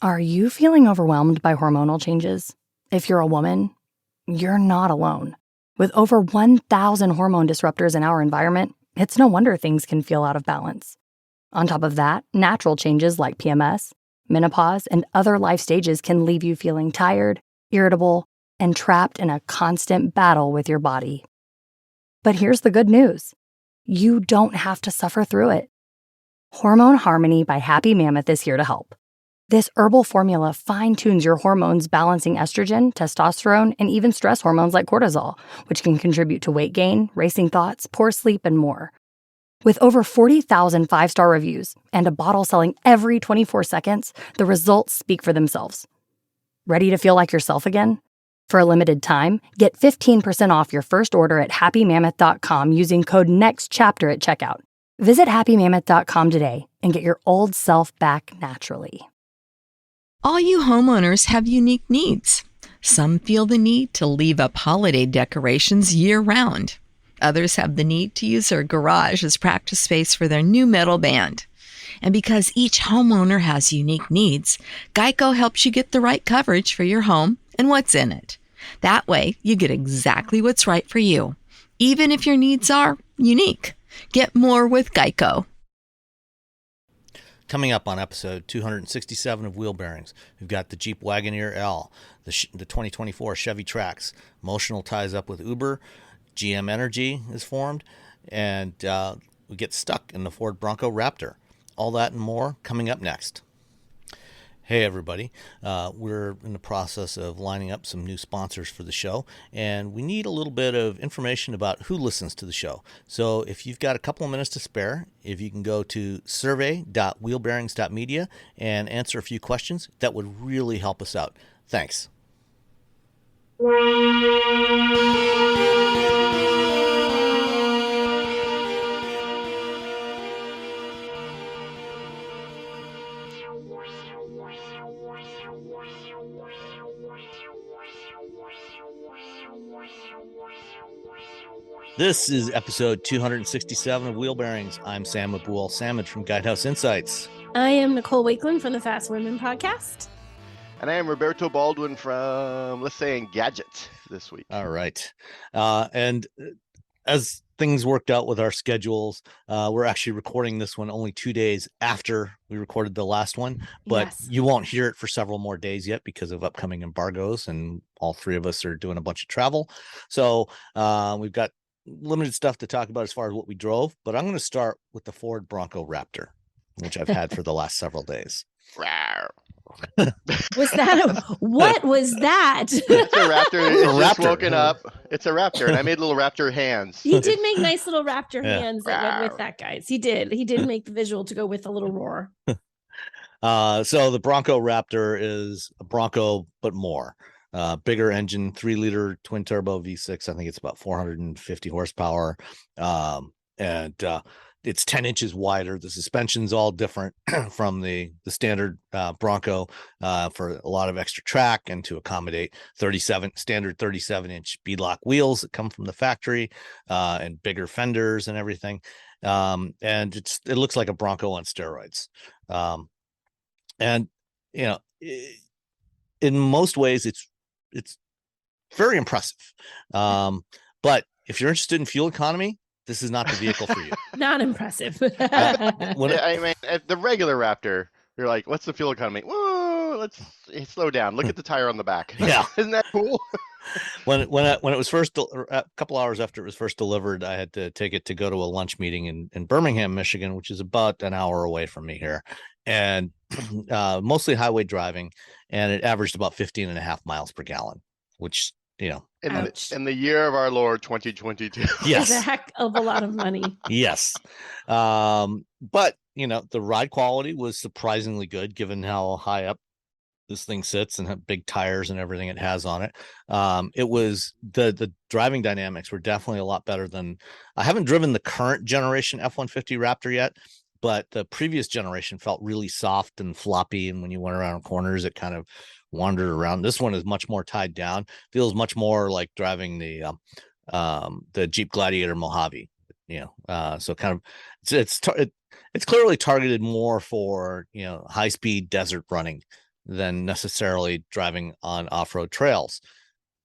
Are you feeling overwhelmed by hormonal changes? If you're a woman, you're not alone. With over 1,000 hormone disruptors in our environment, it's no wonder things can feel out of balance. On top of that, natural changes like PMS, menopause, and other life stages can leave you feeling tired, irritable, and trapped in a constant battle with your body. But here's the good news. You don't have to suffer through it. Hormone Harmony by Happy Mammoth is here to help. This herbal formula fine-tunes your hormones, balancing estrogen, testosterone, and even stress hormones like cortisol, which can contribute to weight gain, racing thoughts, poor sleep, and more. With over 40,000 five-star reviews and a bottle selling every 24 seconds, the results speak for themselves. Ready to feel like yourself again? For a limited time, get 15% off your first order at happymammoth.com using code NEXTCHAPTER at checkout. Visit happymammoth.com today and get your old self back naturally. All you homeowners have unique needs. Some feel the need to leave up holiday decorations year-round. Others have the need to use their garage as practice space for their new metal band. And because each homeowner has unique needs, Geico helps you get the right coverage for your home and what's in it. That way, you get exactly what's right for you, even if your needs are unique. Get more with Geico. Coming up on episode 267 of Wheel Bearings, we've got the Jeep Wagoneer L, the 2024 Chevy Trax. Motional ties up with Uber, GM Energy is formed, and we get stuck in the Ford Bronco Raptor. All that and more coming up next. Hey everybody, we're in the process of lining up some new sponsors for the show, and we need a little bit of information about who listens to the show. So if you've got a couple of minutes to spare, if you can go to survey.wheelbearings.media and answer a few questions, that would really help us out. Thanks. This is episode 267 of Wheel Bearings. I'm Sam Abuel-Salmon from Guidehouse Insights. I am Nicole Wakeland from the Fast Women podcast. And I am Roberto Baldwin from, let's say, Engadget this week. All right. And as things worked out with our schedules, we're actually recording this one only 2 days after we recorded the last one, but yes, you won't hear it for several more days yet because of upcoming embargoes, and all three of us are doing a bunch of travel. So we've got limited stuff to talk about as far as what we drove, but I'm going to start with the Ford Bronco Raptor, which I've had for the last several days. Was that what was that? It's a raptor. It's just woken up. It's a raptor, and I made little raptor hands. He did make nice little raptor hands that went with that, guys. He did make the visual to go with a little roar. So the Bronco Raptor is a Bronco, but more. Bigger engine, 3-liter twin turbo V6. I think it's about 450 horsepower. And it's 10 inches wider. The suspension's all different from the standard Bronco for a lot of extra track and to accommodate standard 37-inch beadlock wheels that come from the factory and bigger fenders and everything. And it looks like a Bronco on steroids. And you know, in most ways, it's very impressive. But if you're interested in fuel economy, this is not the vehicle for you. Not impressive. I mean, at the regular Raptor, you're like, what's the fuel economy? Whoa, let's slow down. Look at the tire on the back. Yeah. Isn't that cool? When it was first, a couple hours after it was first delivered, I had to take it to go to a lunch meeting in Birmingham, Michigan, which is about an hour away from me here. And mostly highway driving, and it averaged about 15.5 miles per gallon, which, you know, in the year of our Lord 2022. Yes, is a heck of a lot of money. Yes. But you know, the ride quality was surprisingly good given how high up this thing sits and how big tires and everything it has on it. It was the driving dynamics were definitely a lot better than, I haven't driven the current generation F-150 Raptor yet, but the previous generation felt really soft and floppy, and when you went around corners it kind of wandered around. This one is much more tied down, feels much more like driving the Jeep Gladiator Mojave, you know. So kind of it's clearly targeted more for, you know, high speed desert running than necessarily driving on off-road trails.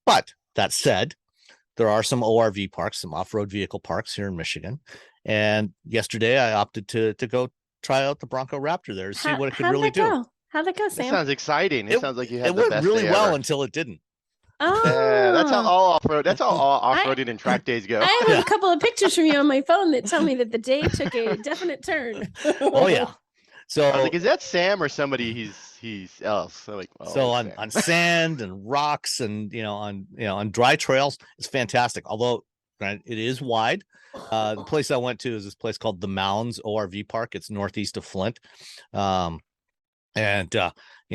But that said, there are some ORV parks, some off-road vehicle parks here in Michigan. And yesterday I opted to go try out the Bronco Raptor there to see what it could really do. How'd that go, That Sam? sounds exciting. It sounds like you had it the went best really day well ever. until it didn't. Oh, Yeah, that's how all off-road. That's how all off-roading and track days go. I have a couple of pictures from you on my phone that tell me that the day took a definite turn. Oh yeah. So I was like, is that Sam or somebody he's else? So like, oh, so Sam. on sand and rocks and on dry trails, it's fantastic. Although granted, it is wide. The place I went to is this place called the Mounds ORV Park. It's northeast of Flint. And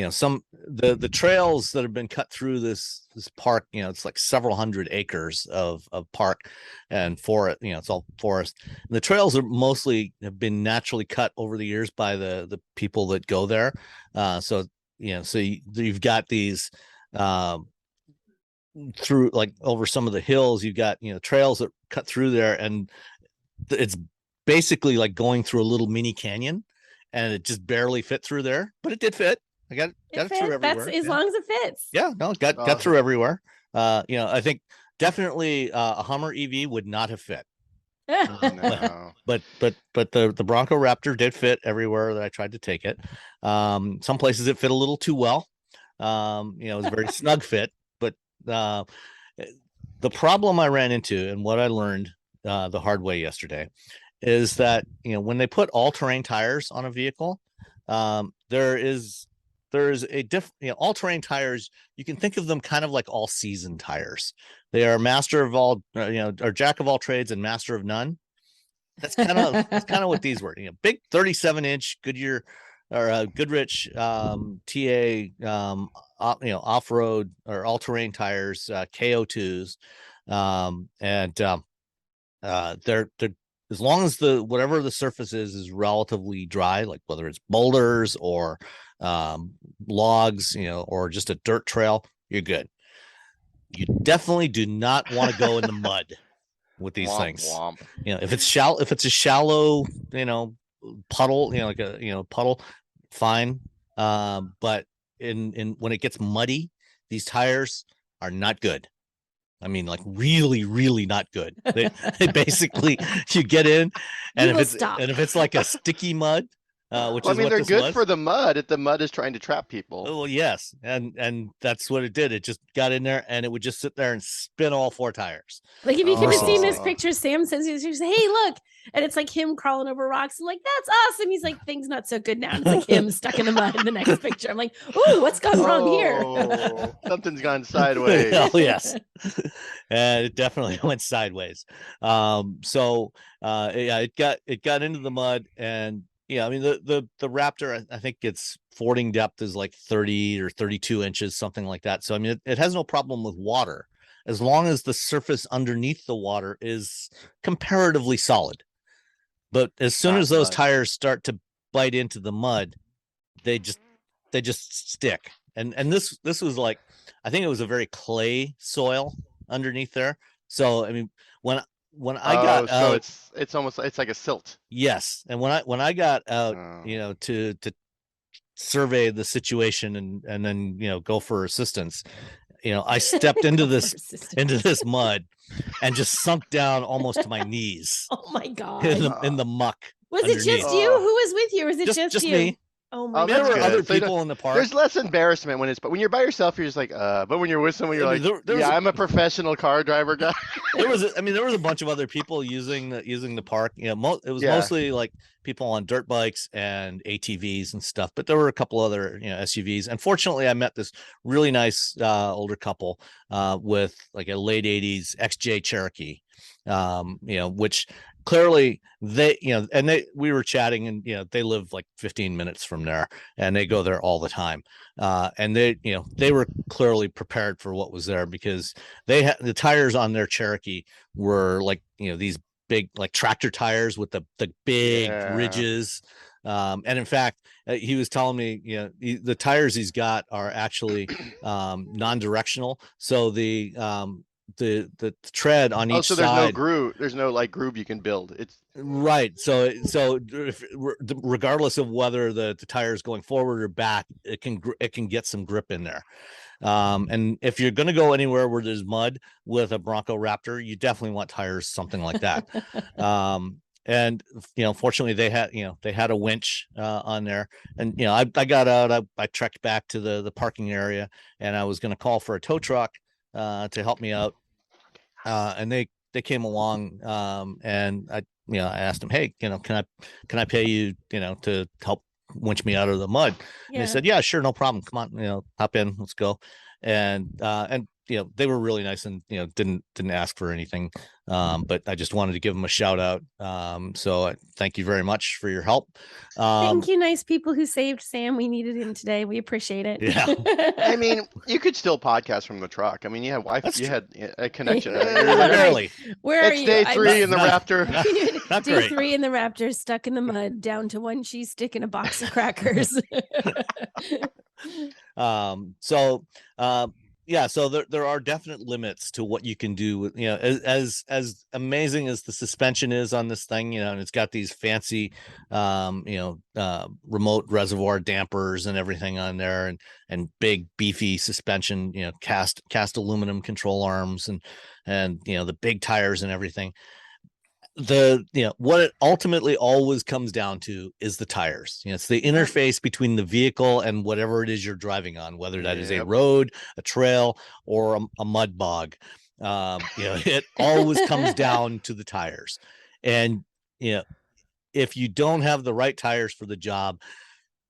some the trails that have been cut through this park, it's like several hundred acres of park and forest, it's all forest. And the trails are mostly have been naturally cut over the years by the people that go there. So you've got these through like over some of the hills, you've got trails that cut through there, and it's basically like going through a little mini canyon. And it just barely fit through there, but it did fit. I got it through everywhere. That's as long as it fits. Yeah, no, got through everywhere. I think definitely a Hummer EV would not have fit. No. But the Bronco Raptor did fit everywhere that I tried to take it. Some places it fit a little too well. It was a very snug fit, but the problem I ran into and what I learned the hard way yesterday is that when they put all-terrain tires on a vehicle, there is a all-terrain tires. You can think of them kind of like all-season tires. They are master of all, or jack of all trades and master of none. That's kind of what these were. Big 37-inch Goodyear or Goodrich TA off-road or all-terrain tires, KO2s, and they're as long as whatever the surface is relatively dry, like whether it's boulders or logs, or just a dirt trail, you're good. You definitely do not want to go in the mud with these things. Womp. If it's a shallow, puddle, like a puddle, fine. But in when it gets muddy, these tires are not good. I mean, like really, really not good. They basically you get in, and if it's like a sticky mud, they're good for the mud if the mud is trying to trap people. Oh well, yes, and that's what it did. It just got in there, and it would just sit there and spin all four tires. Like if you could have seen this picture, Sam says, "Hey, look," and it's like him crawling over rocks. I'm like, "That's awesome." He's like, "Things not so good now." And it's like him stuck in the mud in the next picture. I'm like, "Ooh, what's gone wrong here?" Something's gone sideways. Oh yes, and it definitely went sideways. It got into the mud, and I mean the Raptor, I think its fording depth is like 30 or 32 inches, something like that. So I mean it has no problem with water as long as the surface underneath the water is comparatively solid. But as soon as those tires start to bite into the mud, they just stick. And this was like, I think it was a very clay soil underneath there. So I mean when I got out, it's almost like a silt. Yes, and when I got out, to survey the situation and then go for assistance, I stepped into this mud and just sunk down almost to my knees. Oh my god! In the muck. Was underneath. It just you? Who was with you? Or was it just you? Me. Oh my god! There were other people in the park. There's less embarrassment when you're by yourself. You're just like, but when you're with someone, you're I'm a professional car driver guy. There was a bunch of other people using the park. It was mostly like people on dirt bikes and ATVs and stuff, but there were a couple other SUVs. And fortunately, I met this really nice older couple with like a late '80s XJ Cherokee, which clearly we were chatting, and they live like 15 minutes from there, and they go there all the time, and they were clearly prepared for what was there, because the tires on their Cherokee were like these big like tractor tires with the big ridges, and in fact he was telling me the tires he's got are actually non-directional, so the the tread on Oh, each so there's no side. groove. There's no like groove you can build. It's Right. So regardless of whether the tire is going forward or back, it can get some grip in there. And if you're going to go anywhere where there's mud with a Bronco Raptor, you definitely want tires something like that. And fortunately they had a winch on there, and I got out. I trekked back to the parking area, and I was going to call for a tow truck to help me out. And they came along, and I asked them, hey, can I pay you, to help winch me out of the mud? And they said, yeah, sure, no problem. Come on, hop in, let's go. And they were really nice, and didn't ask for anything. But I just wanted to give them a shout out. So thank you very much for your help. Thank you, nice people who saved Sam. We needed him today. We appreciate it. Yeah. I mean, you could still podcast from the truck. I mean, you had Wi-Fi, you had a connection. Barely. Where are It's you? day 3 in the Raptor. Not Day great. 3 in the Raptor, stuck in the mud, down to one cheese stick and a box of crackers. So there are definite limits to what you can do with, as amazing as the suspension is on this thing, and it's got these fancy remote reservoir dampers and everything on there, and big beefy suspension, cast aluminum control arms, and the big tires and everything. What it ultimately always comes down to is the tires. It's the interface between the vehicle and whatever it is you're driving on, whether that is a road, a trail, or a mud bog. It always comes down to the tires. And if you don't have the right tires for the job,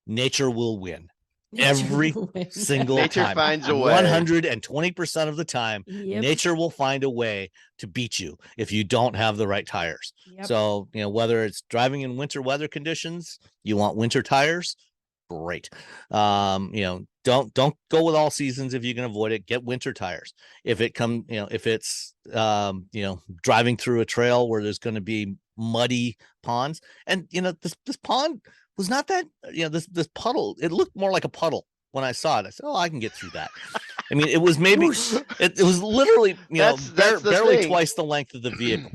nature will win. Every single nature time. finds a way. 120% of the time, nature will find a way to beat you if you don't have the right tires. So, whether it's driving in winter weather conditions, you want winter tires, great. Don't go with all seasons if you can avoid it. Get winter tires. If it's driving through a trail where there's going to be muddy ponds, and this pond was not that, this puddle, it looked more like a puddle when I saw it. I said, oh, I can get through that. I mean, it was maybe, it was literally, barely twice the length of the vehicle,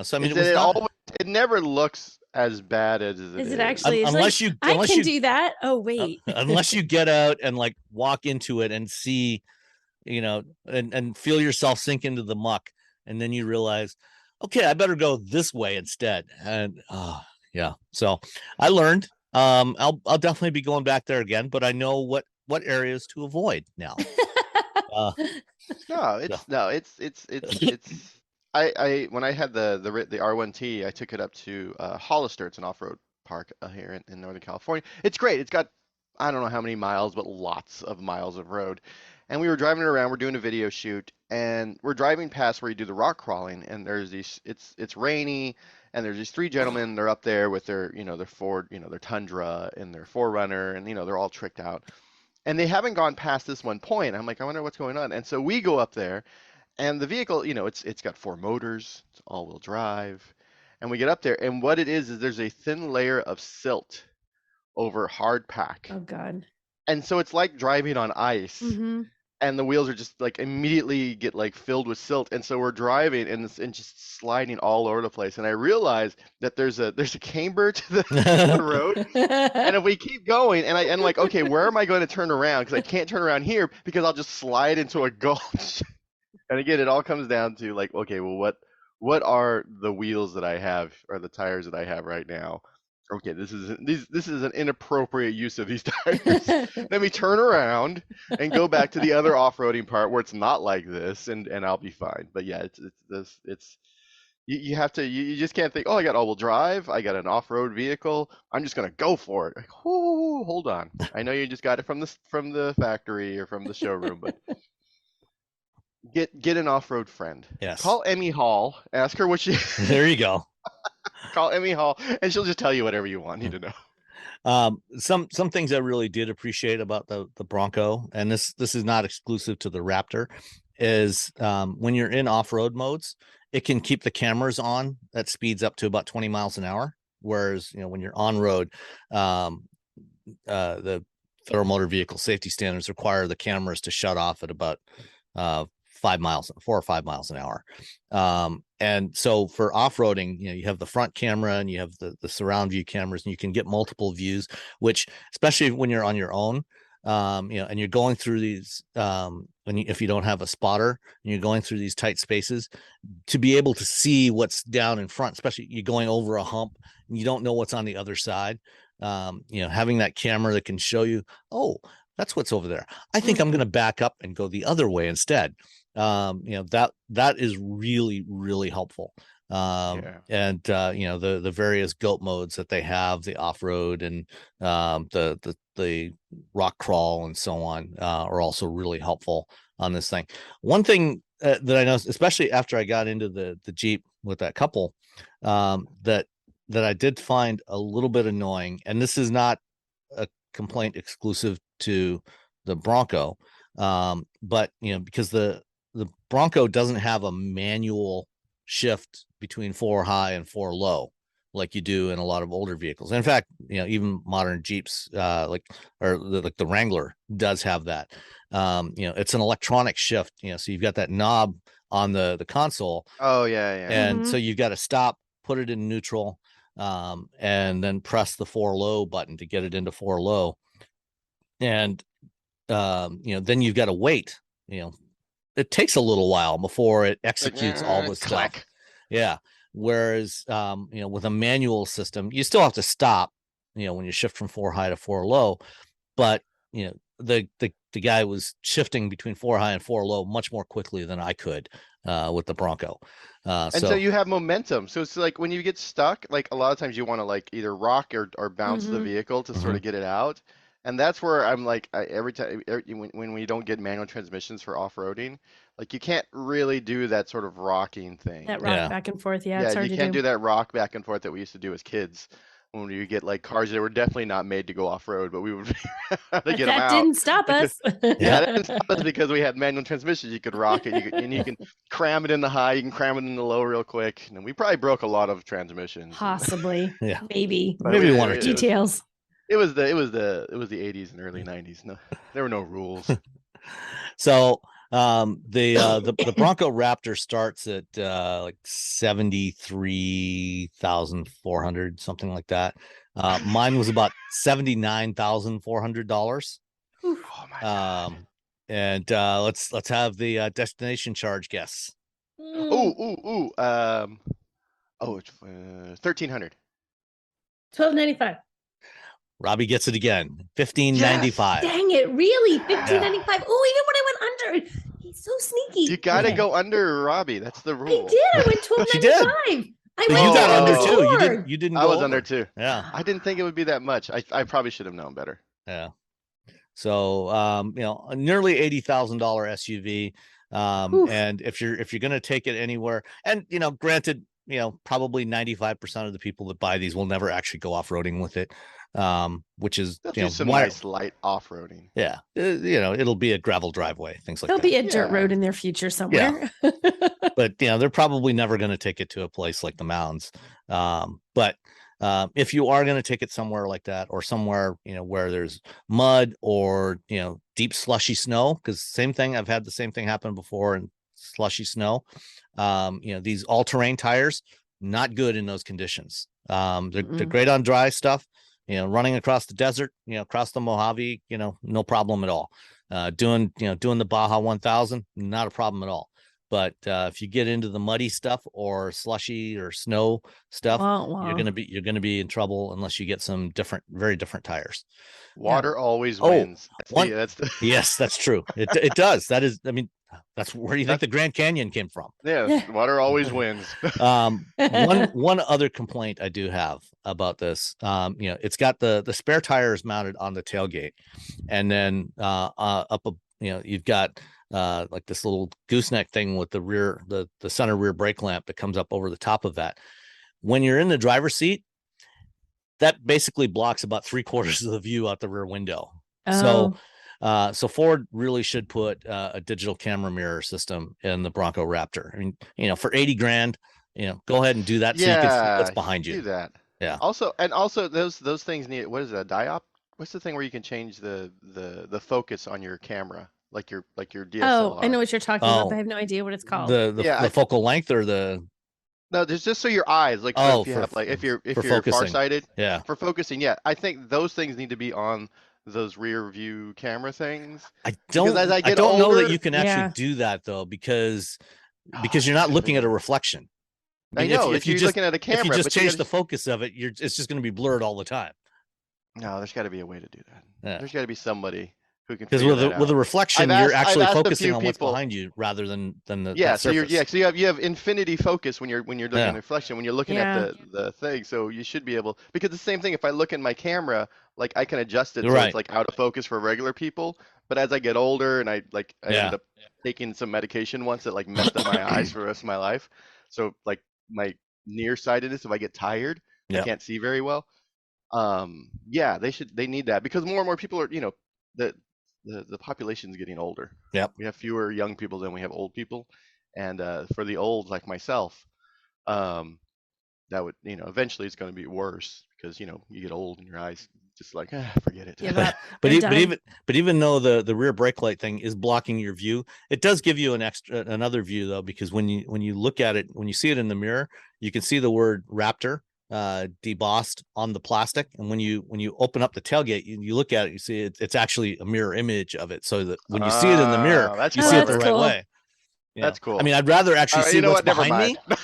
so I mean, it never looks as bad as it is. It actually is. Unless I can do that. Oh, wait. Unless you get out and like walk into it and see, and feel yourself sink into the muck. And then you realize, okay, I better go this way instead. And, yeah. So I learned. I'll definitely be going back there again, but I know what areas to avoid now. I when I had the R1T, I took it up to Hollister. It's an off-road park here in Northern California. It's great. It's got, I don't know how many miles, but lots of miles of road. And we were driving around. We're doing a video shoot, and we're driving past where you do the rock crawling. And there's these. It's rainy. And there's these 3 gentlemen, they're up there with their, their Ford, their Tundra and their 4Runner, and, they're all tricked out. And they haven't gone past this one point. I'm like, I wonder what's going on. And so we go up there, and the vehicle, it's got 4 motors, it's all-wheel drive. And we get up there, and what it is there's a thin layer of silt over hard pack. Oh, God. And so it's like driving on ice. Mm-hmm. And the wheels are just like immediately get like filled with silt, and so we're driving and just sliding all over the place. And I realized that there's a camber to the road, and if we keep going, and I'm like, okay, where am I going to turn around? Because I can't turn around here because I'll just slide into a gulch. And again, it all comes down to like, okay, well, what are the wheels that I have, or the tires that I have right now? Okay, this is an inappropriate use of these tires. Let me turn around and go back to the other off-roading part where it's not like this, and I'll be fine. But yeah, you have to, you just can't think, oh, I got all-wheel drive, I got an off-road vehicle, I'm just gonna go for it. Like, oh, hold on, I know you just got it from the factory or from the showroom, but get an off-road friend. Yes. Call Emmy Hall, ask her what she. There you go. Call Emmy Hall, and she'll just tell you whatever you want to know. Some things I really did appreciate about the Bronco, and this is not exclusive to the Raptor, is when you're in off-road modes, it can keep the cameras on at speeds up to about 20 miles an hour. Whereas, when you're on road, the Federal Motor Vehicle Safety Standards require the cameras to shut off at about 4 or 5 miles an hour. And so for off-roading, you have the front camera and you have the surround view cameras, and you can get multiple views, which, especially when you're on your own, and you're going through these, if you don't have a spotter and you're going through these tight spaces, to be able to see what's down in front, especially you're going over a hump and you don't know what's on the other side. Having that camera that can show you, oh, that's what's over there. I think I'm going to back up and go the other way instead. That is really, really helpful. And the various goat modes that they have, the off-road and the rock crawl and so on, are also really helpful on this thing. One thing that I noticed, especially after I got into the Jeep with that couple, that I did find a little bit annoying, and this is not a complaint exclusive to the Bronco, but because the Bronco doesn't have a manual shift between 4 high and 4 low like you do in a lot of older vehicles. In fact, even modern Jeeps, like the Wrangler does have that. It's an electronic shift, so you've got that knob on the console. Oh yeah. And so you've got to stop, put it in neutral, and then press the 4 low button to get it into 4 low. And then you've got to wait. It takes a little while before it executes all this stuff. Yeah. Whereas with a manual system, you still have to stop, when you shift from 4 high to 4 low. But the guy was shifting between 4 high and 4 low much more quickly than I could with the Bronco. So you have momentum. So it's like when you get stuck, like a lot of times you want to like either rock or bounce the vehicle to sort of get it out. And that's where I'm like, every time when we don't get manual transmissions for off-roading, like you can't really do that sort of rocking thing. That rock back and forth. Yeah, it's hard you can't do that rock back and forth that we used to do as kids. When you get like cars that were definitely not made to go off-road, but we would get them out. That didn't stop us. That didn't stop us because we had manual transmissions. You could rock it, you can cram it in the high, you can cram it in the low real quick. And we probably broke a lot of transmissions. Possibly. Maybe one or two details. It was the 80s and early 90s. No, there were no rules. So the Bronco Raptor starts at like 73,400, something like that. Mine was about $79,400. Oh my God. And let's have the destination charge guess. It's 1,300. $1,295. Robbie gets it again. $1,595. Yes. Dang it! Really? $1,595. Oh, even when I went under, he's so sneaky. You gotta go under, Robbie. That's the rule. I did. I went $1,295. You got under too. You didn't. I was under too. Yeah. I didn't think it would be that much. I probably should have known better. Yeah. So a nearly $80,000 SUV. And if you're gonna take it anywhere, and granted, probably 95% of the people that buy these will never actually go off-roading with it. Which is some nice light off-roading. Yeah, it'll be a gravel driveway, things like There'll that. There'll be a dirt road in their future somewhere. Yeah. But they're probably never going to take it to a place like the mountains. But if you are going to take it somewhere like that, or somewhere where there's mud or deep slushy snow, because same thing, I've had the same thing happen before in slushy snow. These all-terrain tires, not good in those conditions. They're great on dry stuff. Running across the desert, across the Mojave, no problem at all. Doing the Baja 1000, not a problem at all. But if you get into the muddy stuff or slushy or snow stuff, you're gonna be in trouble unless you get some very different tires. Water always wins. Yes, that's true. It does. That is, that's where you think the Grand Canyon came from. Yeah, water always wins. One other complaint I do have about this, it's got the spare tires mounted on the tailgate, and then you've got like this little gooseneck thing with the center rear brake lamp that comes up over the top of that. When you're in the driver's seat, that basically blocks about 3/4 of the view out the rear window. So Ford really should put a digital camera mirror system in the Bronco Raptor. For $80,000, go ahead and do that. So you can see what's behind you. Do that. Yeah. Also those things need, what is it, a diop? What's the thing where you can change the focus on your camera? like your DSLR. Oh, I know what you're talking about, but I Oh. have no idea what it's called. The focal length or the No, there's just so your eyes, like, so oh if you for have like if you're focusing. farsighted, Yeah. for focusing, yeah, I think those things need to be on those rear view camera things. I Because don't as I get know that older, you can actually Yeah. do that though, because Oh, you're not gotta looking at be. a reflection. I know if you're you just looking at a if you camera, just but you change gotta, the focus of it, it's just going to be blurred all the time. no, there's got to be a way to do that. Yeah. There's got to be somebody who can Because figure that with out. a reflection, I've you're asked actually a focusing few on what's people. behind you rather than the Yeah, that so surface. you have infinity focus when you're looking Yeah. at reflection, when you're looking Yeah. at the thing. So you should be able, because the same thing, if I look in my camera, like I can adjust it so Right. it's like out of focus for regular people. But as I get older and I Yeah. ended up taking some medication once that like messed up my eyes for the rest of my life. So like my nearsightedness, if I get tired, I Yep. can't see very well. Yeah, they need that, because more and more people are, the population's getting older. Yep. We have fewer young people than we have old people, and for the old like myself, that would, eventually it's going to be worse, because you get old and your eyes just like, forget it. Give up. But They're done. even though the rear brake light thing is blocking your view, it does give you another view though, because when you look at it, when you see it in the mirror, you can see the word Raptor debossed on the plastic, and when you open up the tailgate, you look at it, you see it's actually a mirror image of it, so that when you see it in the mirror, that's you cool. see it That's the right cool. way. That's cool. I mean, I'd rather actually see what's Never behind mind. me.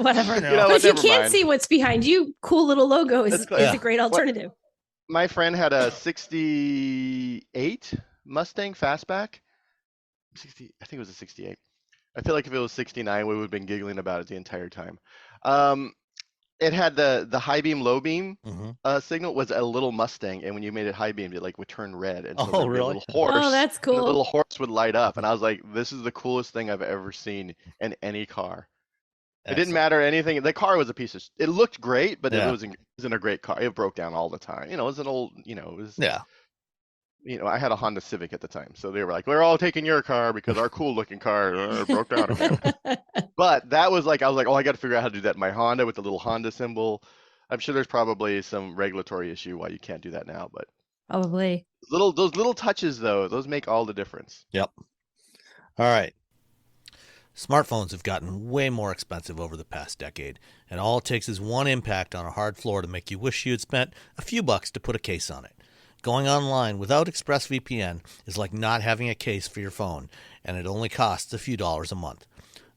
Whatever. You know But if you never can't mind. see what's behind you, cool little logo is That's a great alternative. My friend had a 68 Mustang Fastback. I think it was a 68. I feel like if it was 69, we would have been giggling about it the entire time. It had the high beam, low beam signal was a little Mustang, and when you made it high beam, it like would turn red, and so Oh, there'd be a really? little horse. Oh, that's and the cool. little horse would light up, and I was like, "This is the coolest thing I've ever seen in any car." It didn't matter anything. The car was a piece of. It looked great, but it wasn't a great car. It broke down all the time. It was an old. It was. Yeah. I had a Honda Civic at the time, so they were like, "We're all taking your car because our cool-looking car broke down again." But that was like, I was like, "Oh, I got to figure out how to do that in my Honda with the little Honda symbol." I'm sure there's probably some regulatory issue why you can't do that now, but Probably. those little touches though, those make all the difference. Yep. All right. Smartphones have gotten way more expensive over the past decade, and all it takes is one impact on a hard floor to make you wish you had spent a few bucks to put a case on it. Going online without ExpressVPN is like not having a case for your phone, and it only costs a few dollars a month.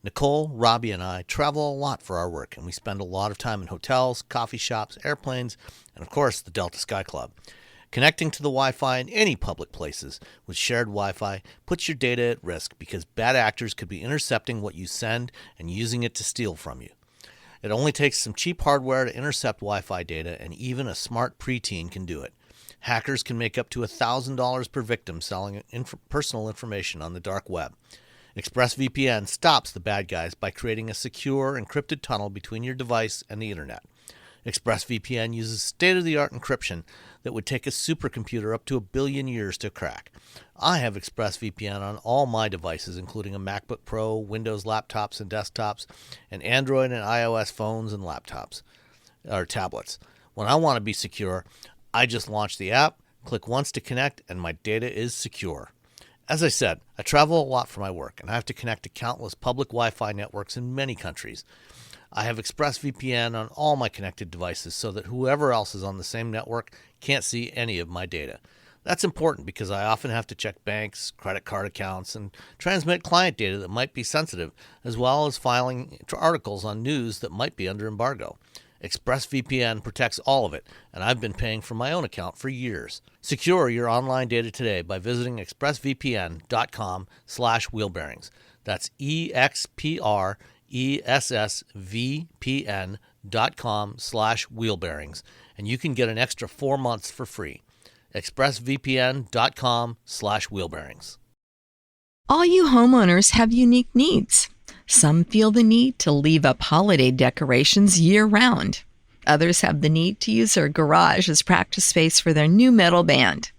Nicole, Robbie, and I travel a lot for our work, and we spend a lot of time in hotels, coffee shops, airplanes, and of course the Delta Sky Club. Connecting to the Wi-Fi in any public places with shared Wi-Fi puts your data at risk because bad actors could be intercepting what you send and using it to steal from you. It only takes some cheap hardware to intercept Wi-Fi data, and even a smart preteen can do it. Hackers can make up to $1,000 per victim selling personal information on the dark web. ExpressVPN stops the bad guys by creating a secure, encrypted tunnel between your device and the internet. ExpressVPN uses state-of-the-art encryption that would take a supercomputer up to 1 billion years to crack. I have ExpressVPN on all my devices, including a MacBook Pro, Windows laptops and desktops, and Android and iOS phones and laptops, or tablets. When I want to be secure, I just launch the app, click once to connect, and my data is secure. As I said, I travel a lot for my work, and I have to connect to countless public Wi-Fi networks in many countries. I have ExpressVPN on all my connected devices so that whoever else is on the same network can't see any of my data. That's important because I often have to check banks, credit card accounts, and transmit client data that might be sensitive, as well as filing articles on news that might be under embargo. ExpressVPN protects all of it, and I've been paying for my own account for years. Secure your online data today by visiting expressvpn.com/wheelbearings. That's expressvpn.com/wheelbearings, and you can get an extra 4 months for free. expressvpn.com/wheelbearings. All you homeowners have unique needs. Some feel the need to leave up holiday decorations year-round. Others have the need to use their garage as practice space for their new metal band.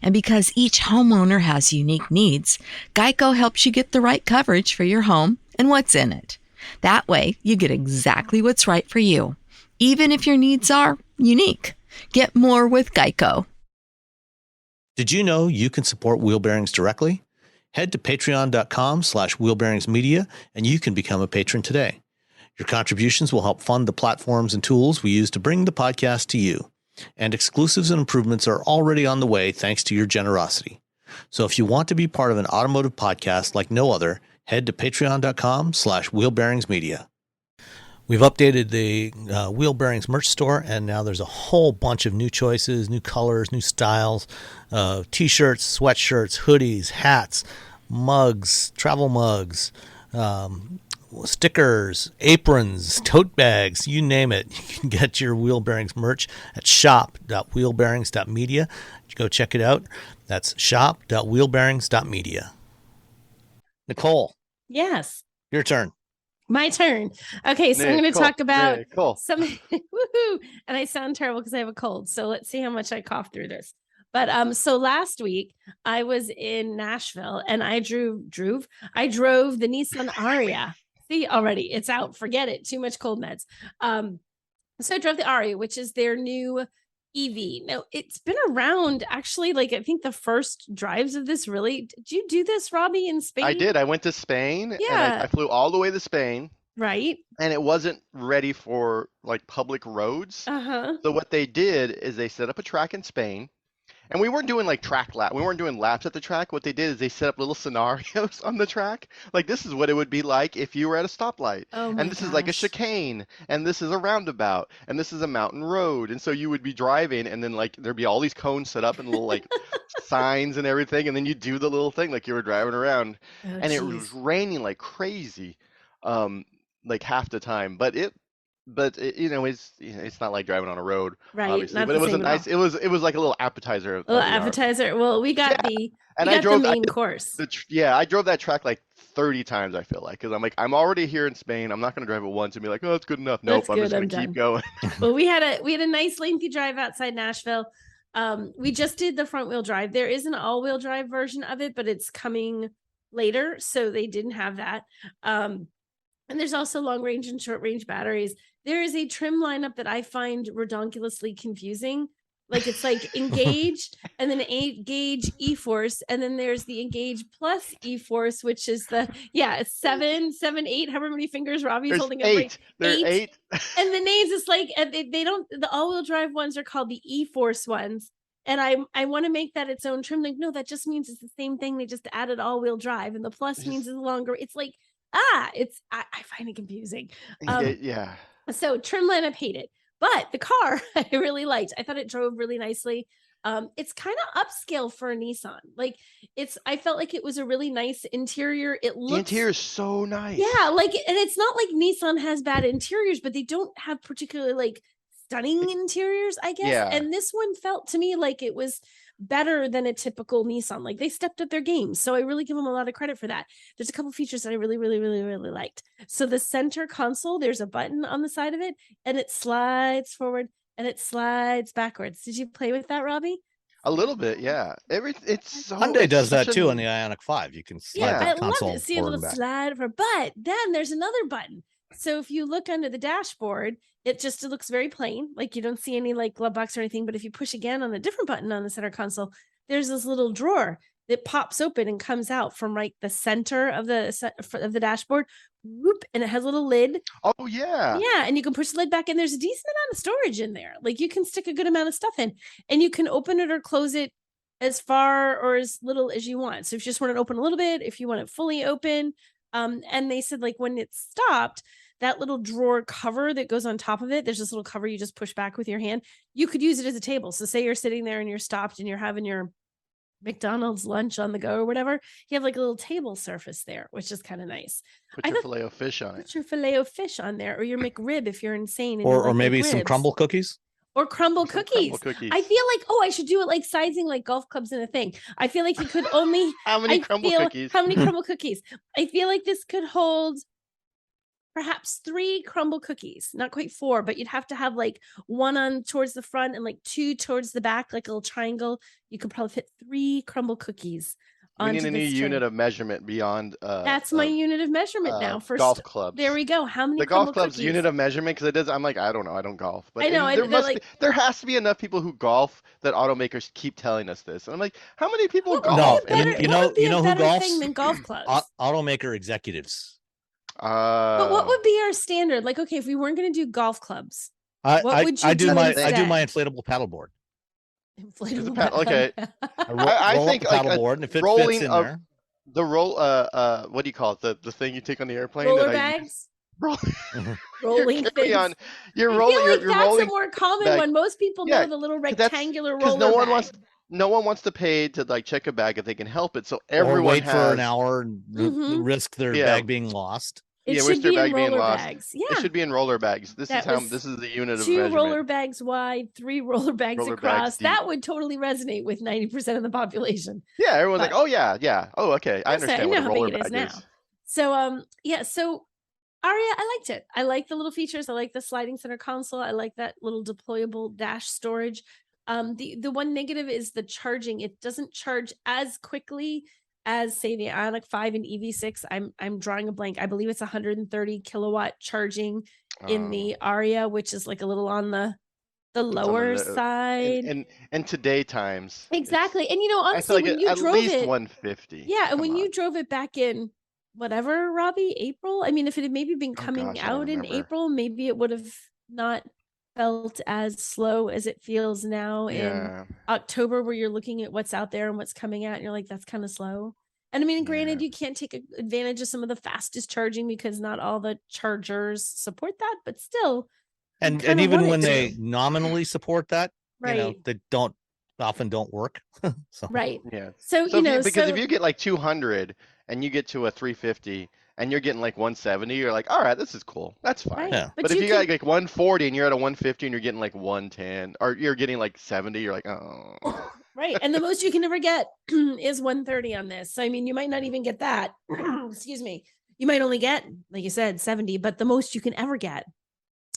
And because each homeowner has unique needs, Geico helps you get the right coverage for your home and what's in it. That way, you get exactly what's right for you, even if your needs are unique. Get more with Geico. Did you know you can support Wheel Bearings directly? Head to patreon.com/wheelbearingsmedia and you can become a patron today. Your contributions will help fund the platforms and tools we use to bring the podcast to you. And exclusives and improvements are already on the way thanks to your generosity. So if you want to be part of an automotive podcast like no other, head to patreon.com/wheelbearingsmedia. We've updated the Wheel Bearings merch store, and now there's a whole bunch of new choices, new colors, new styles, t-shirts, sweatshirts, hoodies, hats, mugs, travel mugs, stickers, aprons, tote bags, you name it. You can get your Wheel Bearings merch at shop.wheelbearings.media. Go check it out. That's shop.wheelbearings.media. Nicole. Yes. Your turn. My turn. Okay, so I'm going to talk about some woohoo, and I sound terrible because I have a cold. So let's see how much I cough through this. But so last week I was in Nashville and I drove the Nissan Ariya. See, already it's out. Forget it. Too much cold meds. So I drove the Ariya, which is their new EV. Now it's been around actually, like I think the first drives of this really. Did you do this, Robbie, in Spain? I did. I went to Spain. Yeah. And I flew all the way to Spain. Right. And it wasn't ready for like public roads. Uh-huh. So what they did is they set up a track in Spain. And we weren't doing like we weren't doing laps at the track. What they did is they set up little scenarios on the track. Like this is what it would be like if you were at a stoplight. Oh my and this is like a chicane. And this is a roundabout. And this is a mountain road. And so you would be driving and then like there'd be all these cones set up and little like signs and everything. And then you do the little thing like you were driving around. Oh, and it was raining like crazy, like half the time. But it's not like driving on a road, right? Obviously, but it was a nice. It was like a little appetizer. Well, we got the main course. I drove that track like 30 times. I feel like because I'm already here in Spain. I'm not going to drive it once and be like, oh, it's good enough. Nope, I'm just going to keep going. Well, we had a nice lengthy drive outside Nashville. We just did the front wheel drive. There is an all wheel drive version of it, but it's coming later, so they didn't have that. And there's also long range and short range batteries. There is a trim lineup that I find redonkulously confusing. Like it's like Engage and then Engage E-Force. And then there's the Engage Plus E-Force, which is it's 7, 8, however many fingers Robbie's holding up. Eight. And the names is like, they don't, the all-wheel drive ones are called the E-Force ones. And I want to make that its own trim. Like, no, that just means it's the same thing. They just added all-wheel drive. And the Plus means it's longer. It's like, I find it confusing. Yeah. So trim lineup hated, but the car I really liked. I thought it drove really nicely. It's kind of upscale for a Nissan. Like I felt like it was a really nice interior. The interior is so nice. Yeah, and it's not like Nissan has bad interiors, but they don't have particularly like stunning interiors, I guess. Yeah. And this one felt to me like it was better than a typical Nissan. Like they stepped up their game. So I really give them a lot of credit for that. There's a couple features that I really, really, really, really liked. So the center console, there's a button on the side of it and it slides forward and it slides backwards. Did you play with that, Robbie? A little bit, yeah. Hyundai does that too on the Ioniq 5. You can slide the console love it. See a little slide for, but then there's another button. So if you look under the dashboard, it looks very plain. Like you don't see any like glove box or anything. But if you push again on a different button on the center console, there's this little drawer that pops open and comes out from like the center of the dashboard. Whoop, and it has a little lid. Oh yeah. Yeah, and you can push the lid back, and there's a decent amount of storage in there. Like you can stick a good amount of stuff in, and you can open it or close it as far or as little as you want. So if you just want it open a little bit, if you want it fully open, and they said like when it stopped, that little drawer cover that goes on top of it, there's this little cover you just push back with your hand. You could use it as a table. So say you're sitting there and you're stopped and you're having your McDonald's lunch on the go or whatever, you have like a little table surface there, which is kind of nice. Put your filet of fish on it. Put your filet of fish on there, or your McRib if you're insane. Or maybe some crumble cookies. Or crumble cookies. I feel like, I should do it like sizing like golf clubs in a thing. I feel like you could only How many crumble cookies? How many crumble cookies? I feel like this could hold perhaps 3 crumble cookies, not quite 4, but you'd have to have like 1 on towards the front and like 2 towards the back, like a little triangle. You could probably fit 3 crumble cookies We need onto a new this unit train. of measurement beyond. That's my unit of measurement now. For golf clubs. There we go. How many The golf crumble club's cookies? unit of measurement, because it does. I'm like, I don't know, I don't golf, but I know, there and must they're be, there has to be enough people who golf that automakers keep telling us this, and I'm like, how many people What would golf? be a better, you what would be know a who better golfs? thing than golf clubs? Automaker executives. But what would be our standard? Like, okay, if we weren't going to do golf clubs, what would you do I instead? do my inflatable paddleboard. Inflatable okay. I I think like paddleboard, and if it rolling fits in of there. the roll. What do you call it? The thing you take on the airplane. Roller that bags. Mhm. Rolling things. You're I rolling. feel like You're that's rolling a more common bag. one. Most people know the little rectangular roller no one bag. no one wants to pay to like check a bag if they can help it. So Or everyone wait has for an hour and Mhm. risk their bag being lost. It risk should their be in bag being roller lost. bags. It Yeah. should be in roller bags. This That is how was this is the unit of 2 measurement. roller bags wide, 3 roller bags Roller across. bags deep. That would totally resonate with 90% of the population. Yeah, everyone's But- like, oh yeah. Oh, okay. I understand I what know a how roller big it is bag now. So so Ariya, I liked it. I like the little features. I like the sliding center console. I like that little deployable dash storage. The one negative is the charging. It doesn't charge as quickly as say the Ioniq 5 and EV6. I'm drawing a blank. I believe it's 130 kilowatt charging in the Ariya, which is like a little on the lower side. And today times. Exactly. And I feel honestly, like when you at drove least it, 150. yeah, and Come when on. you drove it back in whatever, Robbie, April. I mean, if it had maybe been Oh, coming gosh, I don't out in remember. April, maybe it would have not felt as slow as it feels now in Yeah. October, where you're looking at what's out there and what's coming out, and you're like, that's kind of slow. And I mean, granted, you can't take advantage of some of the fastest charging because not all the chargers support that, but still. And kinda even want when it they to. nominally support that, you know, Right. they often don't work. So Right. Yeah. So, So because so if you get like 200 and you get to a 350 and you're getting like 170, you're like, all right, this is cool. That's fine. right. Yeah. But if you got like 140 and you're at a 150 and you're getting like 110 or you're getting like 70, you're like, oh. right. And the most you can ever get is 130 on this. So, I mean, you might not even get that. Excuse me. You might only get, like you said, 70, but the most you can ever get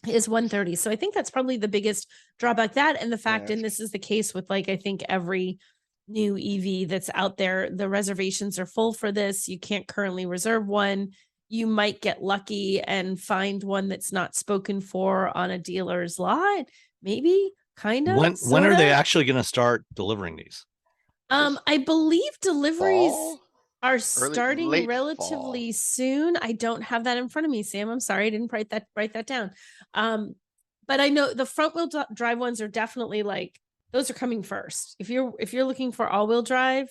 is 130. So I think that's probably the biggest drawback, that and the fact, and this is the case with like, I think every new EV that's out there, the reservations are full for this. You can't currently reserve one. You might get lucky and find one that's not spoken for on a dealer's lot. Maybe, kind of. when are they actually going to start delivering these? I believe deliveries Fall? are starting late relatively soon. I don't have that in front of me, Sam. I'm sorry, I didn't write that down. But I know the front wheel drive ones are definitely like, those are coming first. If you're looking for all wheel drive,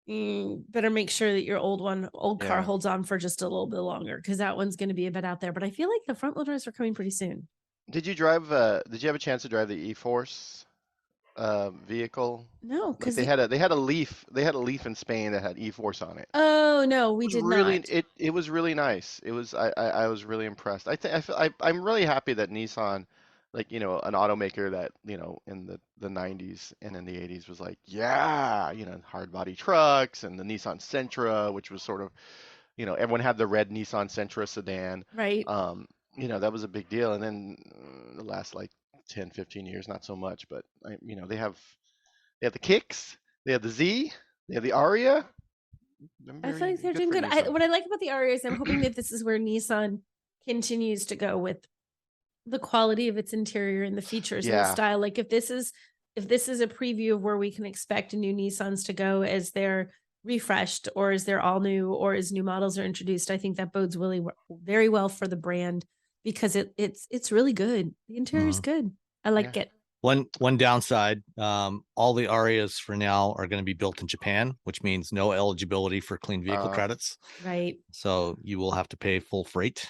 better make sure that your old car holds on for just a little bit longer, because that one's going to be a bit out there. But I feel like the front wheel drives are coming pretty soon. Did you have a chance to drive the E-Force vehicle? No, Like because they had a Leaf in Spain that had E-Force on it. oh no, we did really, not. It was really nice. It was I was really impressed. I'm really happy that Nissan, like, you know, an automaker that, you know, in the 90s and in the 80s was like, yeah, you know, hard body trucks, and the Nissan Sentra, which was sort of, you know, everyone had the red Nissan Sentra sedan. Right. You know, that was a big deal. And then the last like 10, 15 years, not so much, but you know, they have the Kicks, they have the Z, they have the Ariya. I feel like they're doing good. What I like about the Ariya is I'm hoping that this is where Nissan continues to go with the quality of its interior and the features and the style. Like if this is a preview of where we can expect new Nissans to go as they're refreshed, or as they're all new, or as new models are introduced, I think that bodes really very well for the brand, because it's really good. The interior is good. I like it. One downside, all the Arias for now are going to be built in Japan, which means no eligibility for clean vehicle credits. Right. So you will have to pay full freight.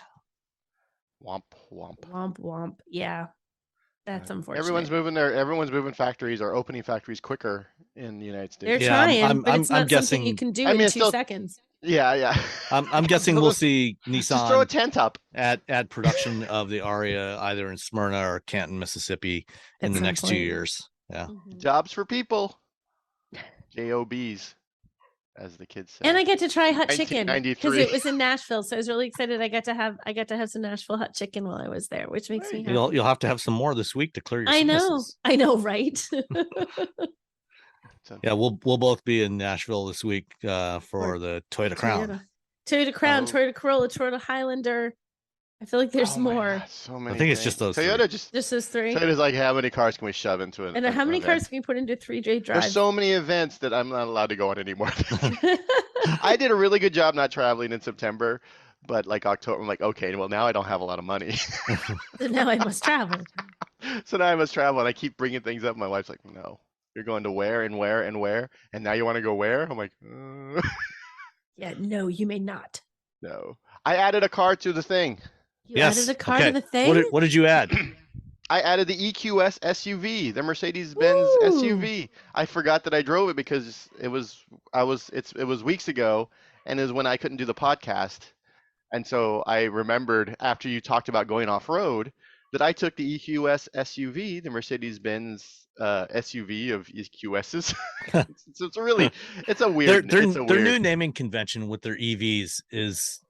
Womp womp. Womp womp. Yeah. That's unfortunate. Everyone's moving factories or opening factories quicker in the United States. They're trying, but it's not something you can do in 2 seconds. Yeah. I'm guessing we'll see Nissan just throw a tent up at production of the Ariya either in Smyrna or Canton, Mississippi in the next 2 years. Yeah. Jobs for people. JOBs, as the kids say. And I get to try hot chicken because 1993. it was in Nashville, so I was really excited. I got to have some Nashville hot chicken while I was there, which makes me happy. You'll have to have some more this week to clear your I sinuses. know, right? So Yeah, we'll both be in Nashville this week for the Toyota Crown. Toyota Crown, Oh. Toyota Corolla, Toyota Highlander. I feel like there's Oh my more. God, so many. I think it's things. just those Toyota three. just those three. Toyota's like, how many cars can we shove into an And how many event? cars can you put into a 3-day drive? There's so many events that I'm not allowed to go on anymore. I did a really good job not traveling in September, but like October, I'm like, okay, well now I don't have a lot of money. So now I must travel. So now I must travel, and I keep bringing things up. My wife's like, no, you're going to where and where and where, and now you want to go where? I'm like, Yeah, no, you may not. no. I added a car to the thing. You added a car to the thing? What did you add? I added the EQS SUV, the Mercedes-Benz SUV. I forgot that I drove it because it was weeks ago, and it was when I couldn't do the podcast. And so I remembered after you talked about going off-road that I took the EQS SUV, the Mercedes-Benz SUV of EQSs. It's a weird. Their new naming convention with their EVs is,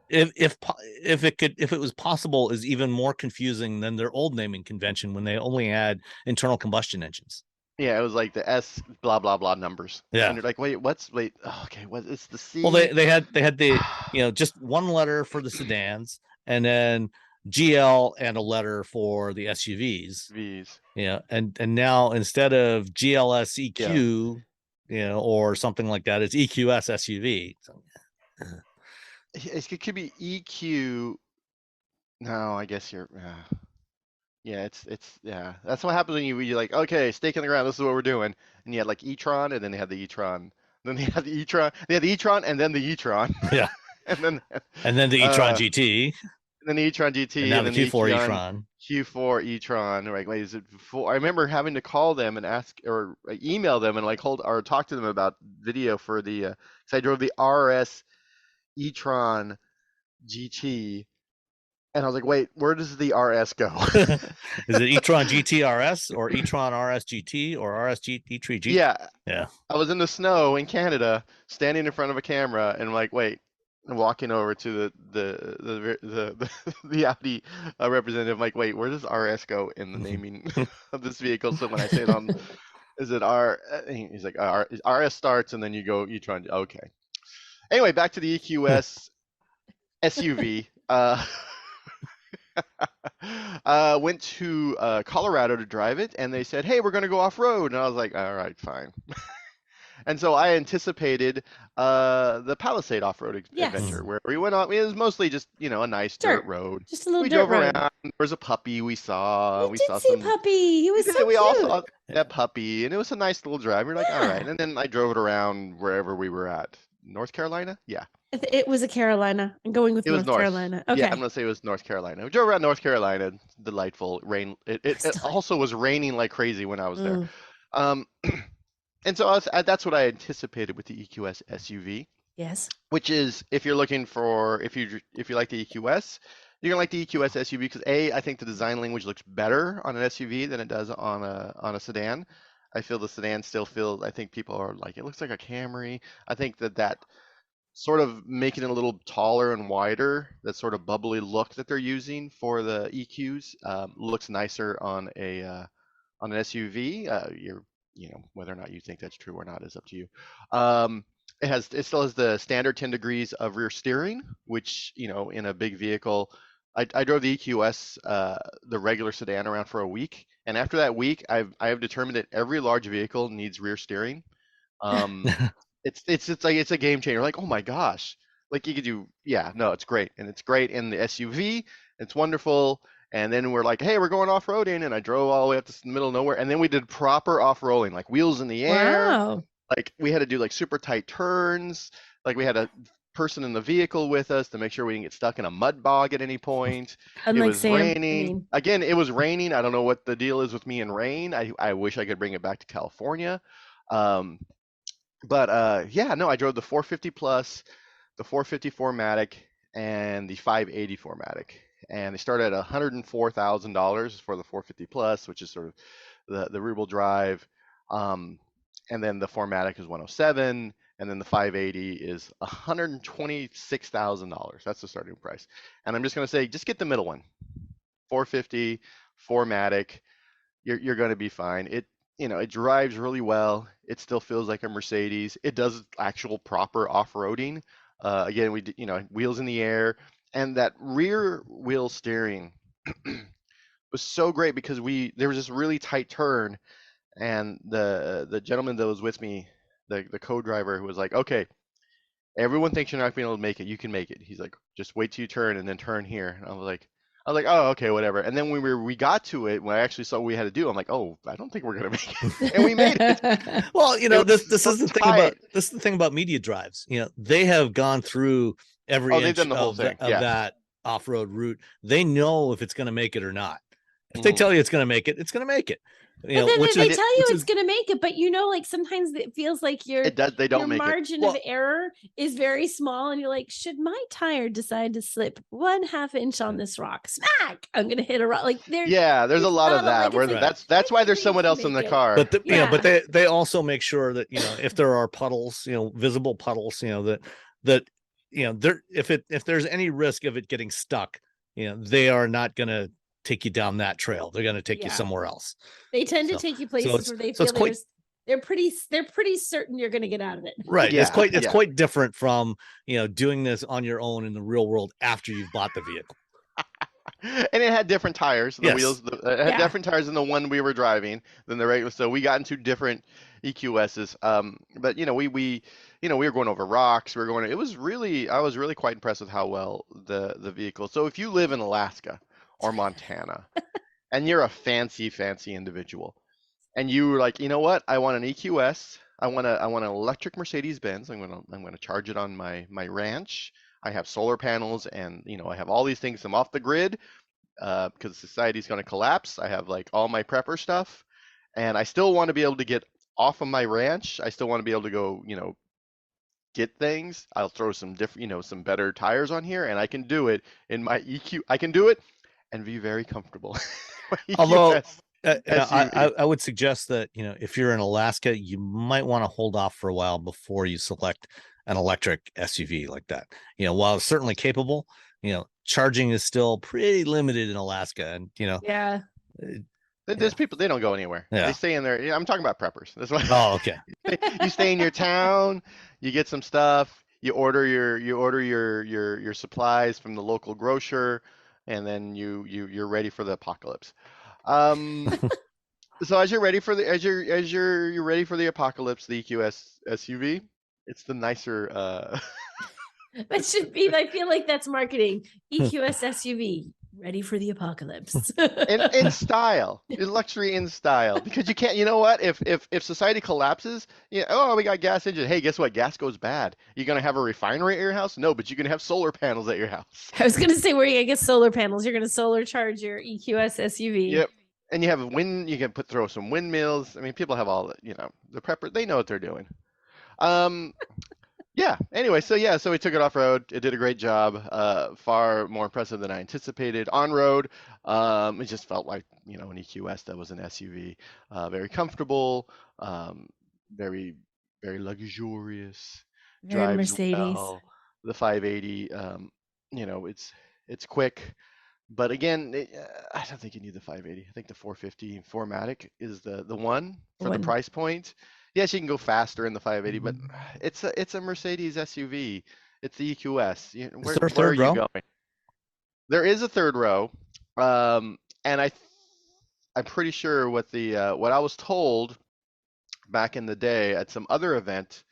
if it was possible, is even more confusing than their old naming convention when they only had internal combustion engines. Yeah, it was like the S blah blah blah numbers. Yeah, and you're like, wait, okay, what is the C? Well, they had the just one letter for the sedans, and then GL and a letter for the SUVs. V's. Yeah, and now instead of GLS EQ, or something like that, it's EQS SUV. So, it could be EQ. No, I guess you're. Yeah, it's that's what happens when you're like, okay, stake in the ground, this is what we're doing. And you had like e-tron, and then they had the e-tron. Then they had the e-tron, and then the e-tron. Yeah. and then the e-tron GT. And then the e-tron GT, and now and the then Q4 e-tron. Q4 e-tron. Like, wait, is it I remember having to call them and ask or email them and like talk to them about video for the because I drove the RS e-tron GT. And I was like, wait, where does the RS go? Is it e-tron GT RS or e-tron RS GT or RS e-tron GT? Yeah. I was in the snow in Canada, standing in front of a camera, and I'm like, wait, and walking over to the Audi representative. I'm like, wait, where does RS go in the naming of this vehicle? So when I say it on, is it R? He's like, RS starts, and then you go e-tron. Okay. Anyway, back to the EQS SUV. Went to Colorado to drive it, and they said, hey, we're going to go off-road. And I was like, all right, fine. And so I anticipated the Palisade off-road adventure, where we went on. It was mostly just, a nice dirt road. Just a little we dirt drove road. Around. There was a puppy we saw. We did see puppy. He was so cute. We all saw that puppy, and it was a nice little drive. We're like, all right. And then I drove it around wherever we were at. North Carolina? Yeah. It was a Carolina. I'm going with North Carolina. Okay. Yeah, I'm gonna say it was North Carolina. We drove around North Carolina. Delightful rain. It also was raining like crazy when I was there. And so that's what I anticipated with the EQS SUV. Yes. Which is, if you're looking for, if you like the EQS, you're gonna like the EQS SUV because I think the design language looks better on an SUV than it does on a sedan. I feel the sedan I think people are like, it looks like a Camry. I think that sort of making it a little taller and wider, that sort of bubbly look that they're using for the EQs looks nicer on an SUV. Whether or not you think that's true or not is up to you. It still has the standard 10 degrees of rear steering, which in a big vehicle. I drove the EQS, the regular sedan, around for a week, and after that week, I've determined that every large vehicle needs rear steering. It's a game changer. Like, oh my gosh, like you could do, it's great, and it's great in the SUV. It's wonderful. And then we're like, hey, we're going off-roading, and I drove all the way up to the middle of nowhere, and then we did proper off-rolling, like wheels in the air. Wow. Like we had to do like super tight turns. Like we had a person in the vehicle with us to make sure we didn't get stuck in a mud bog at any point. Unlike it was Sam, raining. Again, it was raining. I don't know what the deal is with me and rain. I wish I could bring it back to California. I drove the 450 Plus, the 450 4MATIC, and the 580 4MATIC. And they started at $104,000 for the 450 Plus, which is sort of the rear-wheel drive. And then the 4MATIC is 107, and then the 580 is $126,000. That's the starting price. And I'm just going to say, just get the middle one, 450 4MATIC. You're going to be fine. it drives really well. It still feels like a Mercedes. It does actual proper off-roading. Again, wheels in the air, and that rear wheel steering was so great because there was this really tight turn, and the gentleman that was with me, the co-driver, who was like, "Okay, everyone thinks you're not being able to make it. You can make it." He's like, "Just wait till you turn and then turn here." And I was like, "Oh, okay, whatever." And then when we got to it, when I actually saw what we had to do, I'm like, "Oh, I don't think we're gonna make it," and we made it. Well, It this was this so is the thing tight. about media drives. They have gone through every Oh, they've inch done the whole thing. of Yeah. that off-road route. They know if it's going to make it or not. If they Mhm. tell you it's going to make it, it's going to make it. But then they which tell you which it's going to make it, but like sometimes it feels like It does. They don't your make it. margin of error is very small, and you're like, should my tire decide to slip 1/2 inch on this rock, smack, I'm going to hit a rock. Like there's a lot of that. Where that's why there's someone else in the car. But they also make sure that if there are puddles, visible puddles, that if there's any risk of it getting stuck, they are not going to take you down that trail. They're going to take you somewhere else. They tend to take you places where they feel they're pretty certain you're going to get out of it. Right. Yeah, it's quite different from, doing this on your own in the real world after you've bought the vehicle. And it had different tires. The wheels it had different tires than the one we were driving than the regular. So we got into different EQSs. But we were going over rocks. I was really quite impressed with how well the vehicle. So if you live in Alaska or Montana and you're a fancy individual, and you were like, you know what, I want an EQS. I want an electric Mercedes-Benz. I'm gonna charge it on my ranch. I have solar panels, and I have all these things. I'm off the grid because society's going to collapse. I have like all my prepper stuff, and I still want to be able to get off of my ranch. I still want to be able to go, get things. I'll throw some different, some better tires on here, and I can do it in my EQ. I can do it and be very comfortable. Although I would suggest that if you're in Alaska, you might want to hold off for a while before you select an electric SUV like that. While it's certainly capable, charging is still pretty limited in Alaska, and there's people, they don't go anywhere. They stay in there. I'm talking about preppers. That's why. Oh, okay. You stay in your town, you get some stuff, you order your supplies from the local grocer, and then you're ready for the apocalypse. So as you're ready for you're ready for the apocalypse, the EQS SUV, it's the nicer that should be, I feel like that's marketing. EQS SUV, ready for the apocalypse. in style, in luxury, in style, because you can't. You know what? If society collapses, we got gas engine. Hey, guess what? Gas goes bad. You're gonna have a refinery at your house? No, but you're gonna have solar panels at your house. I was gonna say, where are you gonna get solar panels? You're gonna solar charge your EQS SUV. Yep. And you have wind. You can throw some windmills. I mean, people have all the prepper. They know what they're doing. Yeah. Anyway, so we took it off road. It did a great job. Far more impressive than I anticipated. On road, it just felt like an EQS that was an SUV. Very comfortable. Very very luxurious. Very Drives Mercedes. well. The 580. It's quick. But again, I don't think you need the 580. I think the 450 4MATIC is the one for the price point. Yes, you can go faster in the 580, but it's a Mercedes SUV. It's the EQS. Where are you going? There is a third row, and I'm pretty sure what I was told back in the day at some other event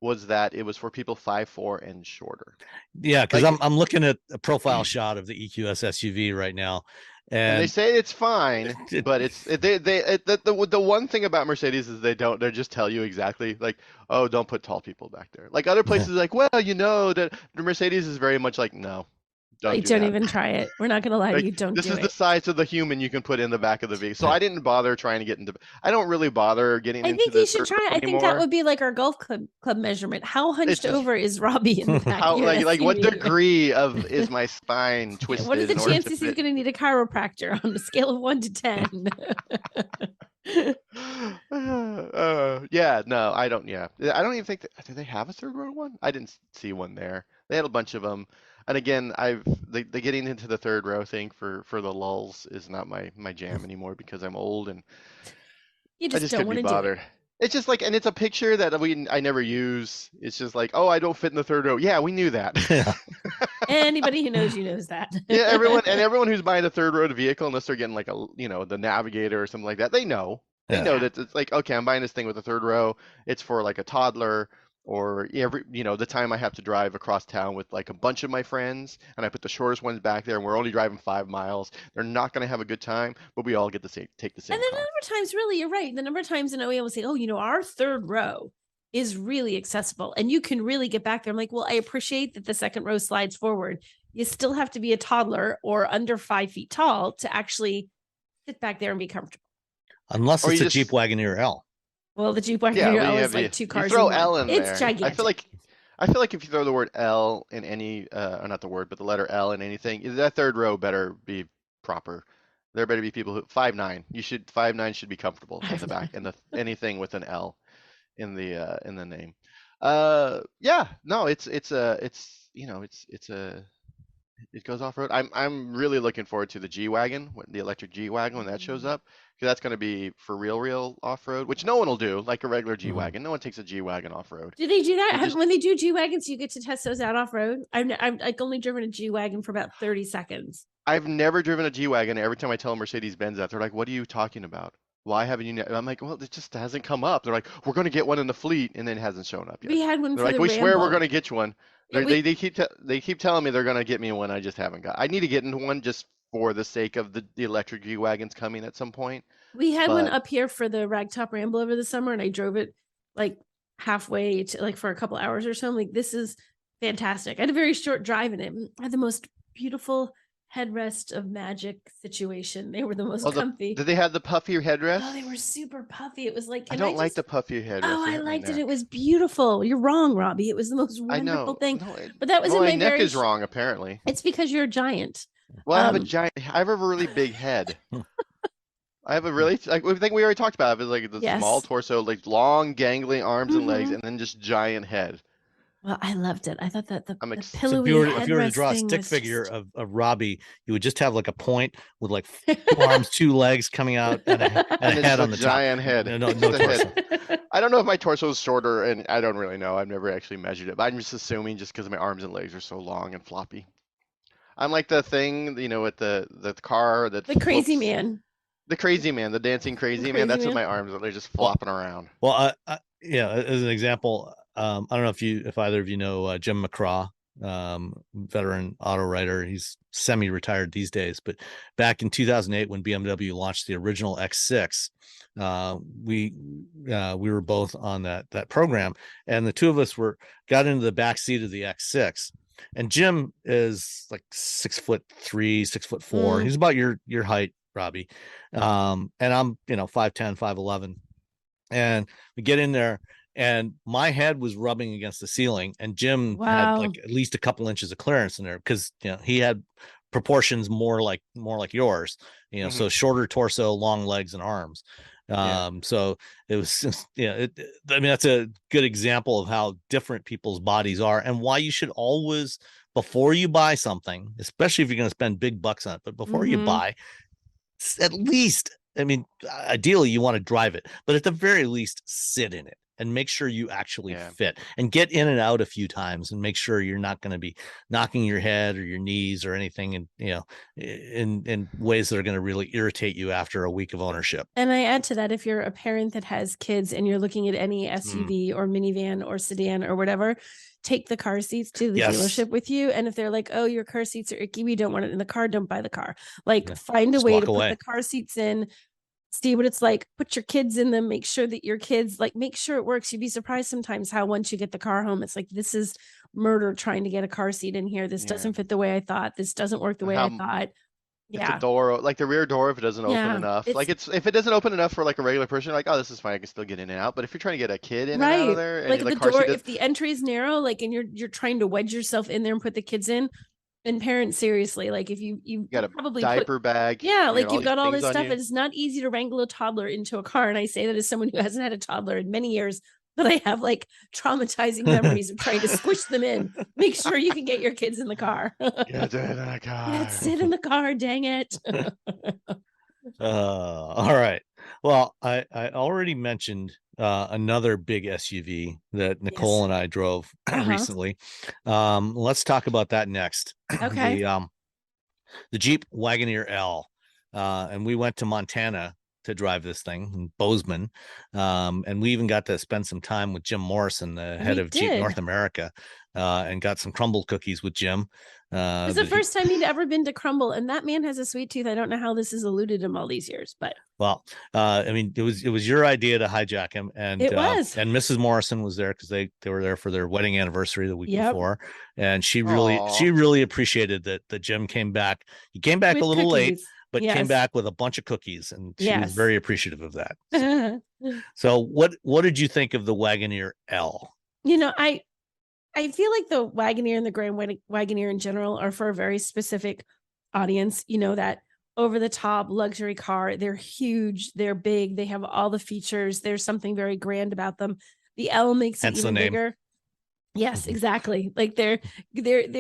was that it was for people 5'4" and shorter. Yeah, because I'm looking at a profile shot of the EQS SUV right now, and they say it's fine, but the one thing about Mercedes is they just tell you exactly, like, oh, don't put tall people back there. Like other places, like, well, that the Mercedes is very much like, no. Don't even try it. We're not going to lie to you. Don't do it. This is the size of the human you can put in the back of the vehicle. So I didn't bother trying to get into. I don't really bother getting into. I think you should try. I think that would be like our golf club measurement. How hunched over is Robbie in the back? How like what degree is my spine twisted? What are the chances he's going to need a chiropractor on a scale of 1 to 10? Yeah, no, I don't. Yeah, I don't even think do they have a third row one? I didn't see one there. They had a bunch of them. And again, the getting into the third row thing for the lulls is not my jam anymore because I'm old and You I just just don't couldn't want be to do it. bothered. It's just like, and it's a picture that I never use. It's just like, oh, I don't fit in the third row. Yeah, we knew that. Yeah. Anybody who knows you knows that. Yeah, everyone who's buying a third row vehicle, unless they're getting like the Navigator or something like that, they know. They Yeah. know that it's like, okay, I'm buying this thing with a third row. It's for like a toddler or the time I have to drive across town with like a bunch of my friends and I put the shortest ones back there and we're only driving 5 miles. They're not going to have a good time, but we all get to take the same And then car. the number of times, really, you're right. The number of times an OEM will say, oh, our third row is really accessible and you can really get back there. I'm like, well, I appreciate that the second row slides forward. You still have to be a toddler or under 5 feet tall to actually sit back there and be comfortable. Unless Or it's you a Jeep Wagoneer L. Well, the Jeep Wagoneer L is like 2 cars. You throw in one. L in It's there. gigantic. I feel like if you throw the word L in any, or not the word, but the letter L in anything, that third row better be proper. There better be people who 5'9". 5'9" should be comfortable at the back, and anything with an L in the name. Yeah, no, it goes off road. I'm really looking forward to the G-Wagon, the electric G-Wagon when that shows up, because that's going to be for real off road, which no one will do, like a regular G-Wagon. No one takes a G-Wagon off road. Do they do that? When they do G-Wagons, you get to test those out off road? I've like only driven a G-Wagon for about 30 seconds. I've never driven a G-Wagon. Every time I tell Mercedes-Benz that, they're like, "What are you talking about? Why haven't you?" I'm like, "Well, it just hasn't come up." They're like, "We're going to get one in the fleet," and then it hasn't shown up yet. We had one. They're for like, the "We swear Rambo. we're going to get you one." Yeah, they keep telling me they're going to get me one. I just haven't got. I need to get into one just for the sake of the electric G-Wagons coming at some point. We had one up here for the Ragtop Ramble over the summer, and I drove it like halfway to like for a couple hours or so. I'm like, this is fantastic. I had a very short drive in it. I had the most beautiful headrest of magic situation. They were the most comfy. Did they have the puffy headrest? Oh, they were super puffy. It was like, I don't like the puffy headrest. Oh, I liked it. It was beautiful. You're wrong, Robbie. It was the most wonderful thing. No, but that was in my neck is wrong, apparently. It's because you're a giant. Well, I have a really big head. I have a really I think we already talked about it. It's like the small torso, like long, gangly arms and legs, and then just giant head. Well, I loved it. I thought that the pillowy if you were to draw a stick figure of Robbie, you would just have like a point with like 2 arms, 2 legs coming out, and a head on the giant top. Head. No torso. I don't know if my torso is shorter, and I don't really know. I've never actually measured it, but I'm just assuming just because my arms and legs are so long and floppy. I'm like the thing, with the car that the crazy man. The crazy man, the dancing crazy man. That's what my arms are. They're just flopping around. Well, as an example, I don't know if either of you know Jim McCraw, veteran auto writer. He's semi-retired these days, but back in 2008 when BMW launched the original X6, we were both on that program, and the two of us got into the back seat of the X6. And Jim is like 6'3", 6'4". He's about your height, Robbie. And I'm 5'10", 5'11". And we get in there, and my head was rubbing against the ceiling, and Jim had like at least a couple inches of clearance in there because he had proportions more like yours, so shorter torso, long legs and arms. So it was just, that's a good example of how different people's bodies are and why you should always, before you buy something, especially if you're going to spend big bucks on it, but before you buy, at least, ideally you want to drive it, but at the very least sit in it and make sure you actually fit and get in and out a few times and make sure you're not going to be knocking your head or your knees or anything in ways that are going to really irritate you after a week of ownership. And I add to that, if you're a parent that has kids and you're looking at any SUV or minivan or sedan or whatever, take the car seats to the dealership with you. And if they're like, oh, your car seats are icky, we don't want it in the car, don't buy the car. Find a way to put the car seats in, see what it's like, put your kids in them, make sure that your kids, make sure it works. You'd be surprised sometimes how once you get the car home, it's like, this is murder trying to get a car seat in here. This doesn't fit the way I thought. This doesn't work the way I thought. The door, like the rear door, if it doesn't open enough, if it doesn't open enough for like a regular person, you're like, oh, this is fine, I can still get in and out. But if you're trying to get a kid in and out of there, and like the door, if the entry is narrow, and you're trying to wedge yourself in there and put the kids in, and parents, seriously, if you got a probably diaper bag, you've got all this stuff. It's not easy to wrangle a toddler into a car, and I say that as someone who hasn't had a toddler in many years. But I have traumatizing memories of trying to squish them in. Make sure you can get your kids in the car. Get in the car. Sit in the car, dang it. All right. Well, I already mentioned another big SUV that Nicole Yes. and I drove Uh-huh. recently. Let's talk about that next. Okay. The Jeep Wagoneer L. And we went to Montana to drive this thing in Bozeman. And we even got to spend some time with Jim Morrison, the head We of Jeep did. North America, and got some crumble cookies with Jim. It's the first time he'd ever been to Crumble, and that man has a sweet tooth. I don't know how this has eluded him all these years, but well, I mean, it was your idea to hijack him, and it was. and Mrs. Morrison was there because they were there for their wedding anniversary the week before, and she Aw. really appreciated that Jim came back. He came back With a little late, cookies. but Yes. came back with a bunch of cookies, and she was Yes. very appreciative of that. So what did you think of the Wagoneer L? You know, I feel like the Wagoneer and the Grand Wagoneer in general are for a very specific audience. You know, that over the top luxury car. They're huge. They're big. They have all the features. There's something very grand about them. The L makes it Hence the even name. bigger. Yes, Mhm. exactly. Like they're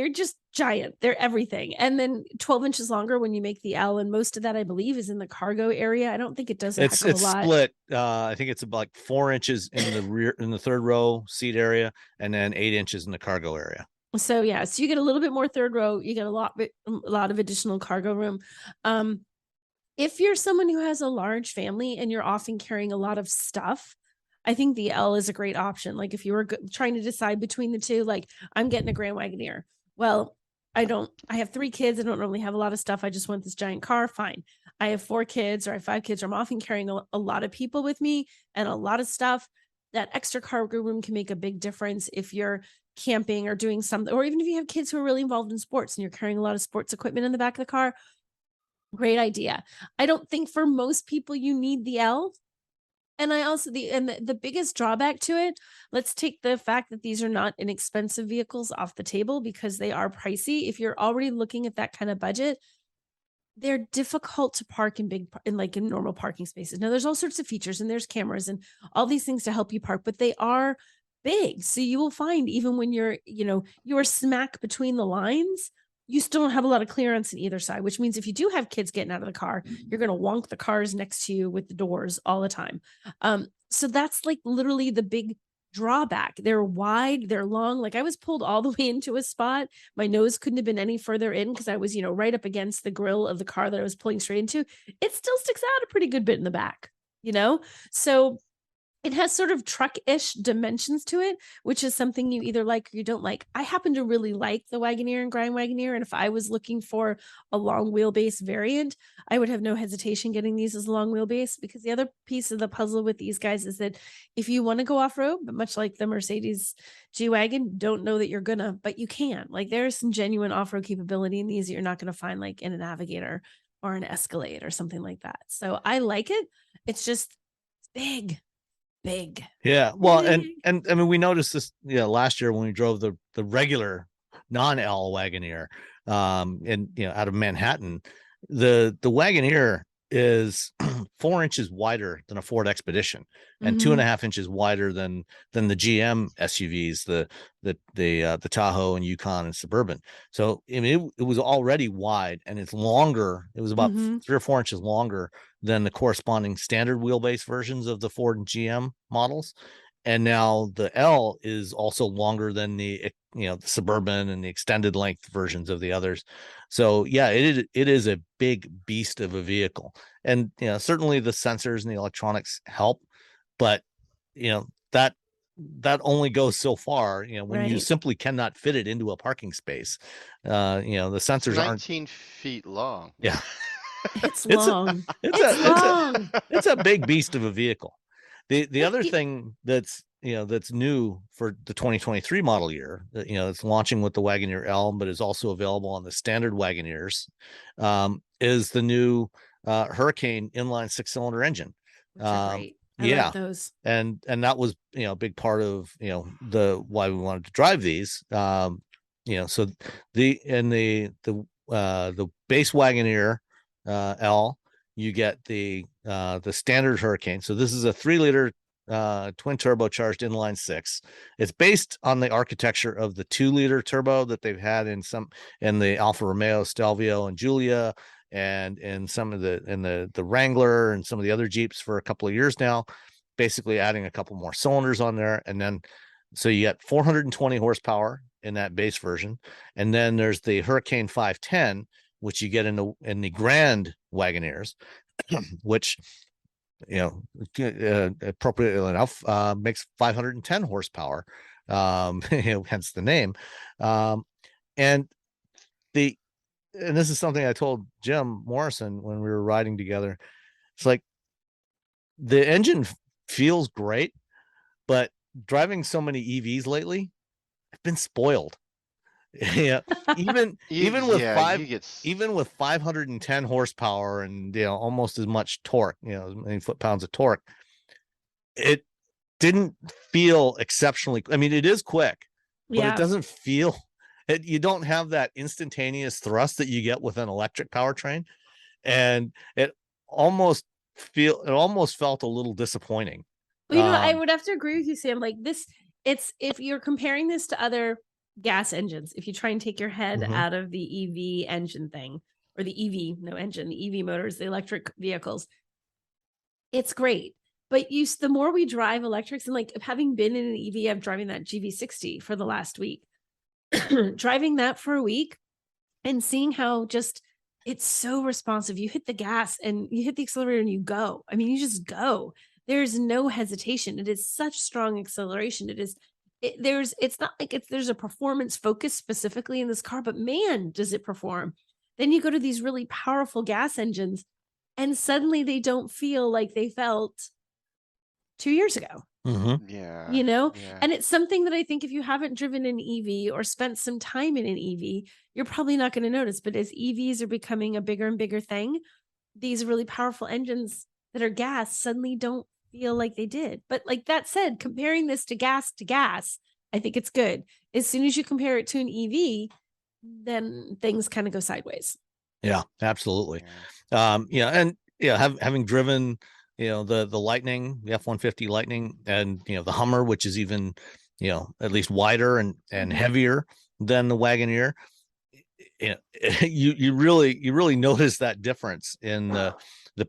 just giant. They're everything. And then 12 inches longer when you make the L, and most of that I believe is in the cargo area. I don't think it does a heck of a lot. Split. I think it's about like 4 inches in the rear, in the third row seat area, and then 8 inches in the cargo area. So yeah, so you get a little bit more third row. You get a lot of additional cargo room. If you're someone who has a large family and you're often carrying a lot of stuff, I think the L is a great option. Like if you were trying to decide between the two, like I'm getting a Grand Wagoneer. Well, I have 3 kids. I don't normally have a lot of stuff. I just want this giant car. Fine. I have 4 kids or I have 5 kids. Or I'm often carrying a lot of people with me and a lot of stuff. That extra cargo room can make a big difference if you're camping or doing something, or even if you have kids who are really involved in sports and you're carrying a lot of sports equipment in the back of the car. Great idea. I don't think for most people you need the L. And I also the biggest drawback to it, let's take the fact that these are not inexpensive vehicles off the table because they are pricey. If you're already looking at that kind of budget, they're difficult to park in normal parking spaces. Now there's all sorts of features and there's cameras and all these things to help you park, but they are big. So you will find even when you're smack between the lines, you still don't have a lot of clearance on either side, which means if you do have kids getting out of the car, you're going to wonk the cars next to you with the doors all the time. So that's like literally the big drawback. They're wide, they're long. Like I was pulled all the way into a spot. My nose couldn't have been any further in because I was, right up against the grill of the car that I was pulling straight into. It still sticks out a pretty good bit in the back, So it has sort of truck-ish dimensions to it, which is something you either like or you don't like. I happen to really like the Wagoneer and Grand Wagoneer, and if I was looking for a long wheelbase variant, I would have no hesitation getting these as a long wheelbase, because the other piece of the puzzle with these guys is that if you want to go off-road, but much like the Mercedes G-Wagon, don't know that you're gonna, but you can. Like there's some genuine off-road capability in these that you're not going to find like in a Navigator or an Escalade or something like that. So I like it. It's just big. Yeah, well, and I mean we noticed this last year when we drove the regular non-L Wagoneer and out of Manhattan. The Wagoneer is 4 inches wider than a Ford Expedition and 2.5 inches wider than the GM SUVs, the Tahoe and Yukon and Suburban. So I mean it was already wide, and it's longer. It was about 3 or 4 inches longer than the corresponding standard wheelbase versions of the Ford and GM models. And now the L is also longer than the Suburban and the extended length versions of the others. So yeah, it is a big beast of a vehicle. And certainly the sensors and the electronics help, but that only goes so far, when you simply cannot fit it into a parking space. The sensors aren't 19 feet long. Yeah. It's long. It's a big beast of a vehicle. The other thing that's new for the 2023 model year, it's launching with the Wagoneer L, but is also available on the standard Wagoneers, is the new Hurricane inline-six cylinder engine. Which are great. I like those. And that was a big part of the why we wanted to drive these. So the base Wagoneer L, you get the standard Hurricane. So this is a 3-liter twin turbocharged inline-six. It's based on the architecture of the 2-liter turbo that they've had in the Alfa Romeo Stelvio and Giulia, and some of the Wrangler and some of the other Jeeps for a couple of years now, basically adding a couple more cylinders on there. And then, so you got 420 horsepower in that base version. And then there's the Hurricane 510, which you get in the Grand Wagoneers, which, appropriately enough, makes 510 horsepower, hence the name. And this is something I told Jim Morrison when we were riding together. It's like the engine feels great, but driving so many EVs lately, I've been spoiled. Yeah, even with 510 horsepower and almost as much torque, as many foot-pounds of torque, it didn't feel exceptionally. I mean, it is quick, but it doesn't feel it. You don't have that instantaneous thrust that you get with an electric powertrain, and it almost felt a little disappointing. Well, I would have to agree with you, Sam. Like this, if you're comparing this to other gas engines, if you try and take your head out of the EV engine thing, or the EV motors, the electric vehicles, it's great. But the more we drive electrics, and like having been in an EV, I'm driving that GV60 for the last week, driving that for a week and seeing how just it's so responsive. You hit the gas and you hit the accelerator and you go. I mean, you just go. There's no hesitation. It is such strong acceleration. It's not like there's a performance focus specifically in this car, but man, does it perform. Then you go to these really powerful gas engines and suddenly they don't feel like they felt 2 years ago. Yeah. And it's something that I think if you haven't driven an EV or spent some time in an EV, you're probably not going to notice. But as EVs are becoming a bigger and bigger thing, these really powerful engines that are gas suddenly don't feel like they did. But like that said, comparing this to gas, I think it's good. As soon as you compare it to an EV, then things kind of go sideways. Yeah, absolutely. Having driven, the Lightning, the F-150 Lightning, and the Hummer, which is even, at least wider and heavier than the Wagoneer, you really notice that difference in the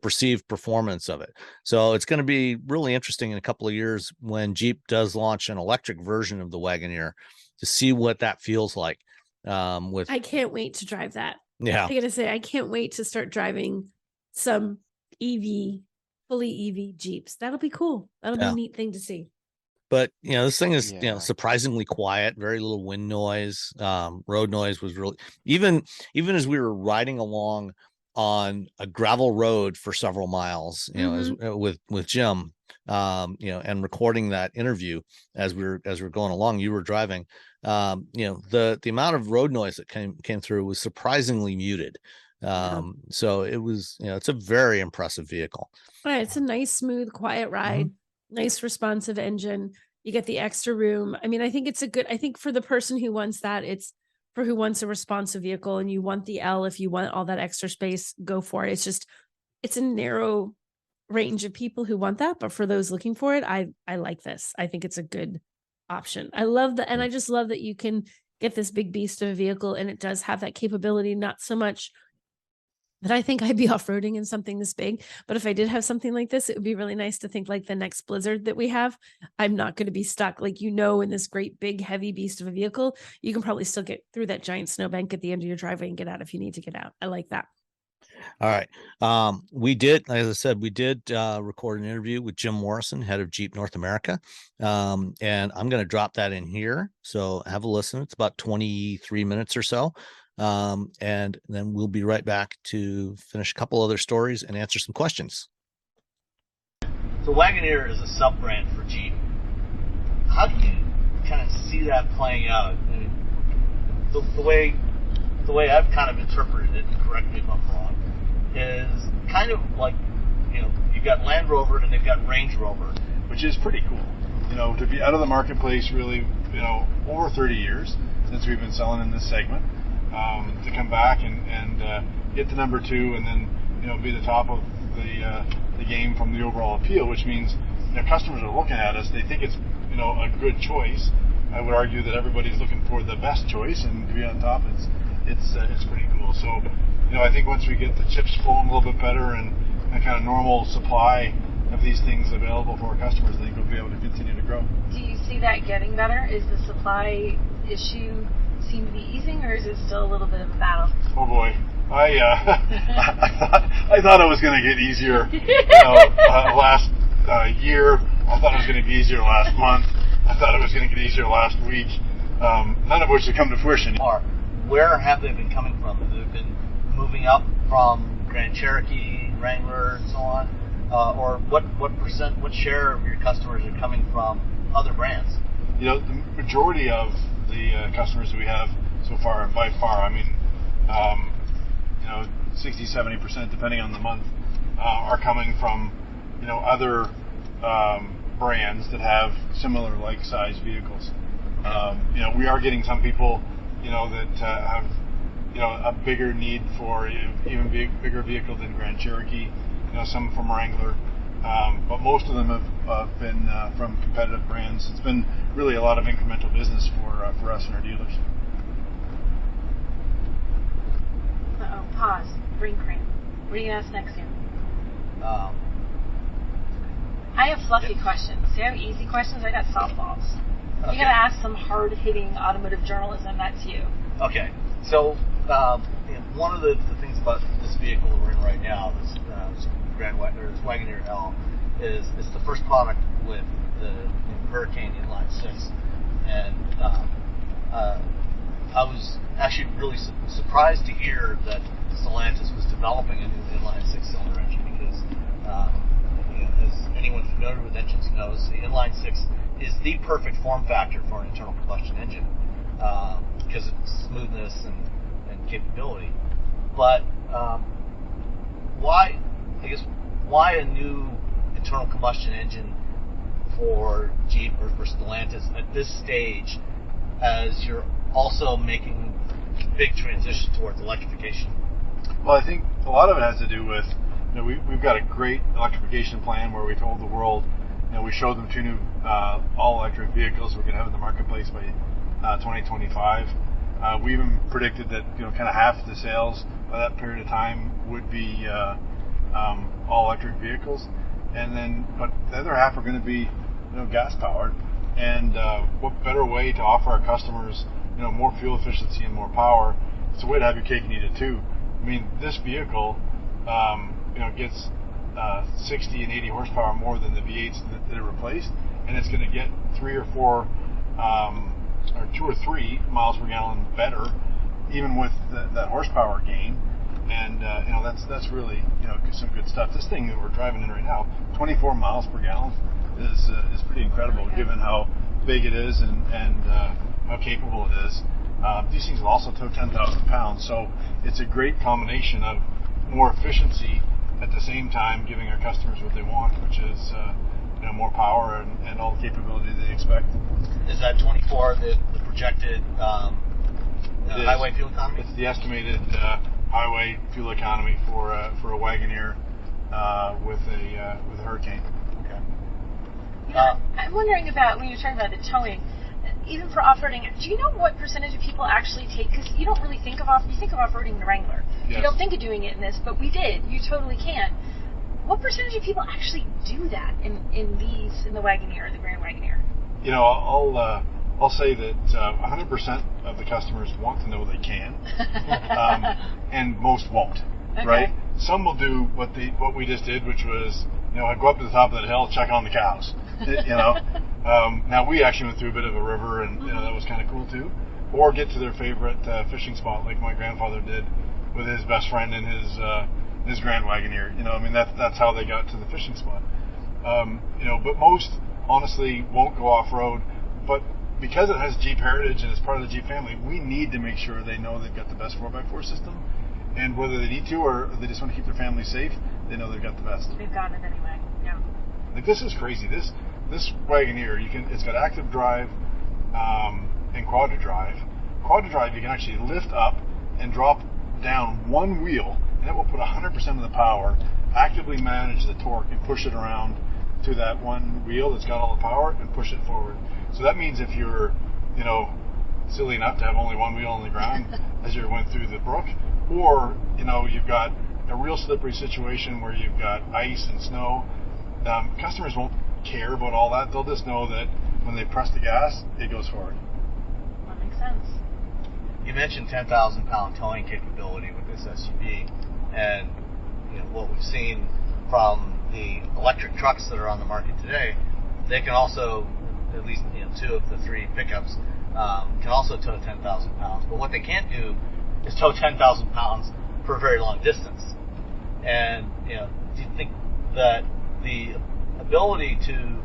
perceived performance of it. So it's going to be really interesting in a couple of years when Jeep does launch an electric version of the Wagoneer to see what that feels like. I can't wait to drive that. Yeah, I gotta say, I can't wait to start driving some fully EV Jeeps. That'll be cool. That'll be a neat thing to see. But this thing is surprisingly quiet, very little wind noise. Road noise was really even as we were riding along on a gravel road for several miles, as with Jim, and recording that interview as we're going along. You were driving, the amount of road noise that came through was surprisingly muted. So it was, it's a very impressive vehicle. Right, it's a nice, smooth, quiet ride. Nice, responsive engine. You get the extra room. I mean, I think I think for the person who wants that, it's for who wants a responsive vehicle and you want the L, if you want all that extra space, go for it. It's a narrow range of people who want that. But for those looking for it, I like this. I think it's a good option. I love that. And I just love that you can get this big beast of a vehicle and it does have that capability, not so much that I think I'd be off-roading in something this big. But if I did have something like this, it would be really nice to think like the next Blizzard that we have, I'm not going to be stuck. Like, in this great big heavy beast of a vehicle, you can probably still get through that giant snowbank at the end of your driveway and get out if you need to get out. I like that. All right. We did, as I said, record an interview with Jim Morrison, head of Jeep North America. And I'm going to drop that in here. So have a listen. It's about 23 minutes or so. And then we'll be right back to finish a couple other stories and answer some questions. The Wagoneer is a sub-brand for Jeep. How do you kind of see that playing out? I mean, the way I've kind of interpreted it, and correct me if I'm wrong, is kind of like, you've got Land Rover and they've got Range Rover, which is pretty cool. To be out of the marketplace really, over 30 years since we've been selling in this segment. To come back and get to number 2 and then be the top of the game from the overall appeal, which means customers are looking at us, they think it's a good choice. I would argue that everybody's looking for the best choice, and to be on top, it's pretty cool. So I think once we get the chips flowing a little bit better and a kind of normal supply of these things available for our customers, I think we'll be able to continue to grow. Do you see that getting better? Is the supply issue seem to be easing, or is it still a little bit of a battle? Oh boy, I thought it was going to get easier. Last year, I thought it was going to get easier last month. I thought it was going to get easier last week. None of which have come to fruition. Where have they been coming from? Have they been moving up from Grand Cherokee, Wrangler, and so on? Or what share of your customers are coming from other brands? The majority of the customers we have so far, by far, 60-70%, depending on the month, are coming from other brands that have similar like size vehicles. We are getting some people that have a bigger need for even bigger vehicle than Grand Cherokee. Some from Wrangler, but most of them have been from competitive brands. It's been really a lot of incremental business for us and our dealers. Pause. Ring crane. What are you going to ask next, Sam? I have fluffy questions. See, I have easy questions. I got softballs. Okay. You got to ask some hard-hitting automotive journalism. That's you. Okay. So one of the things about this vehicle we're in right now, this Wagoneer L, is it's the first product with the Hurricane inline-six, and I was actually really surprised to hear that Stellantis was developing a new inline-six cylinder engine, because as anyone familiar with engines knows, the inline-six is the perfect form factor for an internal combustion engine, because of smoothness and capability. But why a new internal combustion engine for Jeep or for Stellantis at this stage, as you're also making big transition towards electrification? Well, I think a lot of it has to do with, we've got a great electrification plan where we told the world, we showed them 2 new all-electric vehicles we're going to have in the marketplace by 2025. We even predicted that kind of half the sales by that period of time would be all-electric vehicles, but the other half are going to be gas-powered. And what better way to offer our customers more fuel efficiency and more power? It's a way to have your cake and eat it too. This vehicle gets 60 and 80 horsepower more than the V8s that it replaced, and it's going to get 3 or 4 or 2 or 3 miles per gallon better, even with that horsepower gain. And that's really some good stuff. This thing that we're driving in right now, 24 miles per gallon, is pretty incredible, given how big it is and how capable it is. These things will also tow 10,000 pounds, so it's a great combination of more efficiency at the same time giving our customers what they want, which is more power and all the capability they expect. Is that 24 the projected highway fuel economy? It's the estimated highway fuel economy for a Wagoneer with a Hurricane. Okay. I'm wondering about when you're talking about the towing, even for off-roading. Do you know what percentage of people actually take? Because you don't really think of you think of off-roading in the Wrangler. Yes. You don't think of doing it in this, but we did. You totally can. What percentage of people actually do that in the Wagoneer, the Grand Wagoneer? I'll say that 100% of the customers want to know they can, and most won't. Okay. Right? Some will do what we just did, which was go up to the top of that hill, check on the cows. Now we actually went through a bit of a river, and that was kind of cool too. Or get to their favorite fishing spot, like my grandfather did with his best friend in his Grand Wagoneer. That's how they got to the fishing spot. But most honestly won't go off road. But because it has Jeep heritage and it's part of the Jeep family, we need to make sure they know they've got the best 4x4 system. And whether they need to or they just want to keep their family safe, they know they've got the best. They've got it anyway. Yeah. This is crazy. This Wagoneer, it's got active drive and quadra drive. Quadra drive, you can actually lift up and drop down one wheel, and it will put 100% of the power, actively manage the torque, and push it around to that one wheel that's got all the power and push it forward. So that means if you're, silly enough to have only one wheel on the ground as you went through the brook, or you've got a real slippery situation where you've got ice and snow. Customers won't care about all that. They'll just know that when they press the gas, it goes forward. That makes sense. You mentioned 10,000 pound towing capability with this SUV, and what we've seen from the electric trucks that are on the market today, they can also, at least 2 of the 3 pickups, can also tow 10,000 pounds. But what they can't do is tow 10,000 pounds for a very long distance. And do you think that the ability to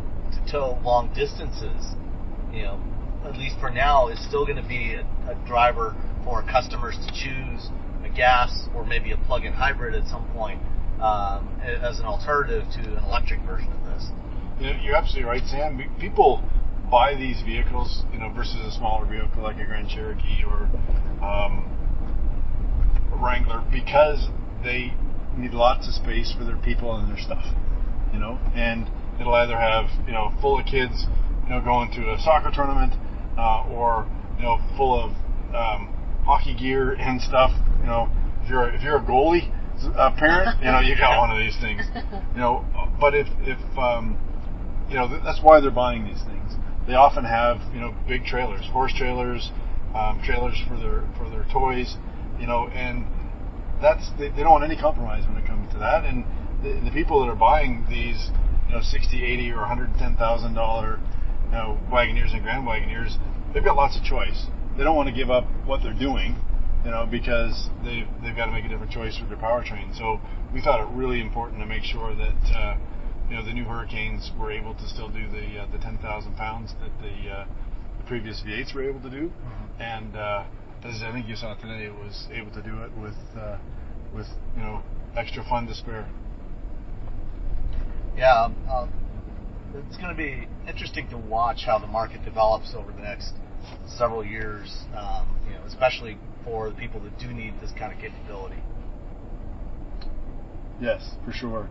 tow long distances, at least for now, is still going to be a driver for customers to choose a gas or maybe a plug-in hybrid at some point as an alternative to an electric version of this? You're absolutely right, Sam. People buy these vehicles, versus a smaller vehicle like a Grand Cherokee or a Wrangler, because they need lots of space for their people and their stuff, and it'll either have, full of kids, going to a soccer tournament, or, full of hockey gear and stuff. If you're a goalie parent, you got one of these things. But if that's why they're buying these things. They often have, big trailers, horse trailers, trailers for their toys, and they don't want any compromise when it comes to that. And the people that are buying these, $60,000, $80,000, or $110,000, Wagoneers and Grand Wagoneers, they've got lots of choice. They don't want to give up what they're doing, because they've got to make a different choice with their powertrain. So we thought it really important to make sure that the new Hurricanes were able to still do the 10,000 pounds that the previous V8s were able to do, and as I think you saw today, it was able to do it with extra fun to spare. Yeah, it's going to be interesting to watch how the market develops over the next several years, especially for the people that do need this kind of capability. Yes, for sure.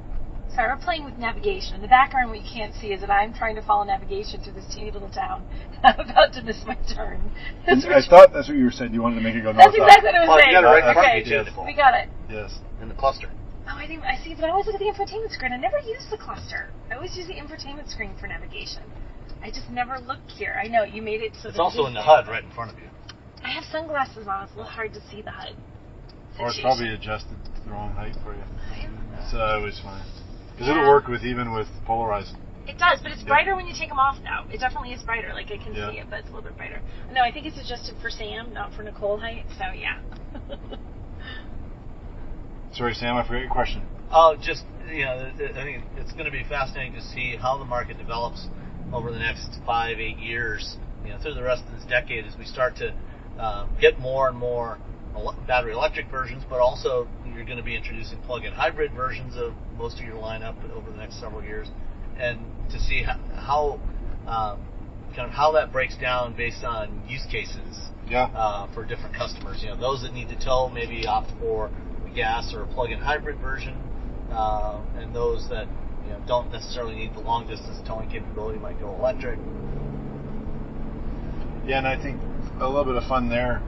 Sorry, we're playing with navigation. In the background, what you can't see is that I'm trying to follow navigation through this teeny little town. I'm about to miss my turn. I thought that's what you were saying. You wanted to make it go north. That's exactly what I was saying. You got it right in front of you, Okay, Nicole. we got it. Yes. In the cluster. Oh, I see, but I always look at the infotainment screen. I never use the cluster. I always use the infotainment screen for navigation. I just never look here. I know, you made it so it's that also in the HUD right in front of you. I have sunglasses on. It's a little hard to see the HUD. Or it's probably adjusted to the wrong height for you. So it was fine. Because it'll work even with polarized. It does, but it's brighter when you take them off now. It definitely is brighter. Like, I can see it, but it's a little bit brighter. No, I think it's adjusted for Sam, not for Nicole height. So, yeah. Sorry, Sam, I forgot your question. Oh, just, I think it's going to be fascinating to see how the market develops over the next 5-8 years, through the rest of this decade, as we start to get more and more battery electric versions, but also you're going to be introducing plug-in hybrid versions of most of your lineup over the next several years, and to see how that breaks down based on use cases for different customers. Those that need to tow maybe opt for a gas or a plug-in hybrid version, and those that don't necessarily need the long distance towing capability might go electric. Yeah, and I think a little bit of fun there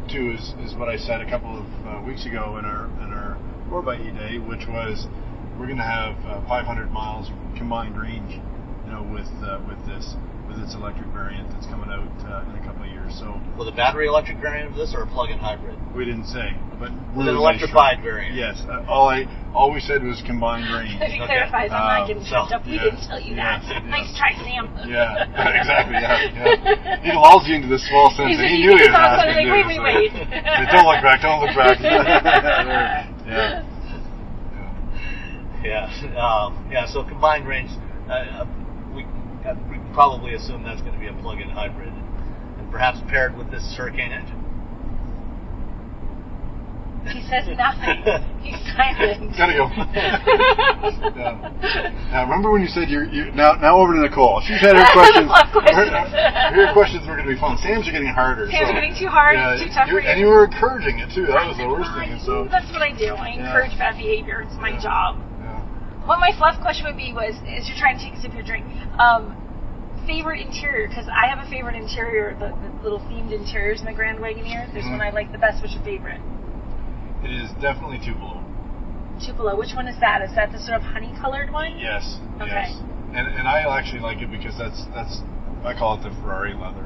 too is what I said a couple of weeks ago in our 4xe day, which was we're going to have 500 miles combined range, with its electric variant that's coming out in a couple of years. So with a battery electric variant of this or a plug-in hybrid? We didn't say, but with an electrified variant. Yes, all we said was combined range. He clarifies, I'm not getting tripped up. We didn't tell you that. Nice try, Sam. Yeah, exactly. Yeah. He lulls you into this false sense, and he knew he was asking. Wait. Don't look back. Don't look back. Yeah. So combined range, we probably assume that's going to be a plug-in hybrid, and perhaps paired with this Hurricane engine. He says nothing. He's silent. Gotta go. Now remember when you said you're now over to Nicole. She's had her questions. Her questions were going to be fun. Sam's are getting harder. Sam's getting too hard. Too tough for you. And you were encouraging it too. That was the worst thing. And so that's what I do. I encourage bad behavior. It's my job. Yeah. What my fluff question would be was, as you're trying to take a sip of your drink, favorite interior? Because I have a favorite interior, the little themed interiors in the Grand Wagoneer. There's one I like the best. What's your favorite? It is definitely Tupelo. Tupelo. Which one is that? Is that the sort of honey-colored one? Yes. Okay. Yes. And I actually like it because that's I call it the Ferrari leather.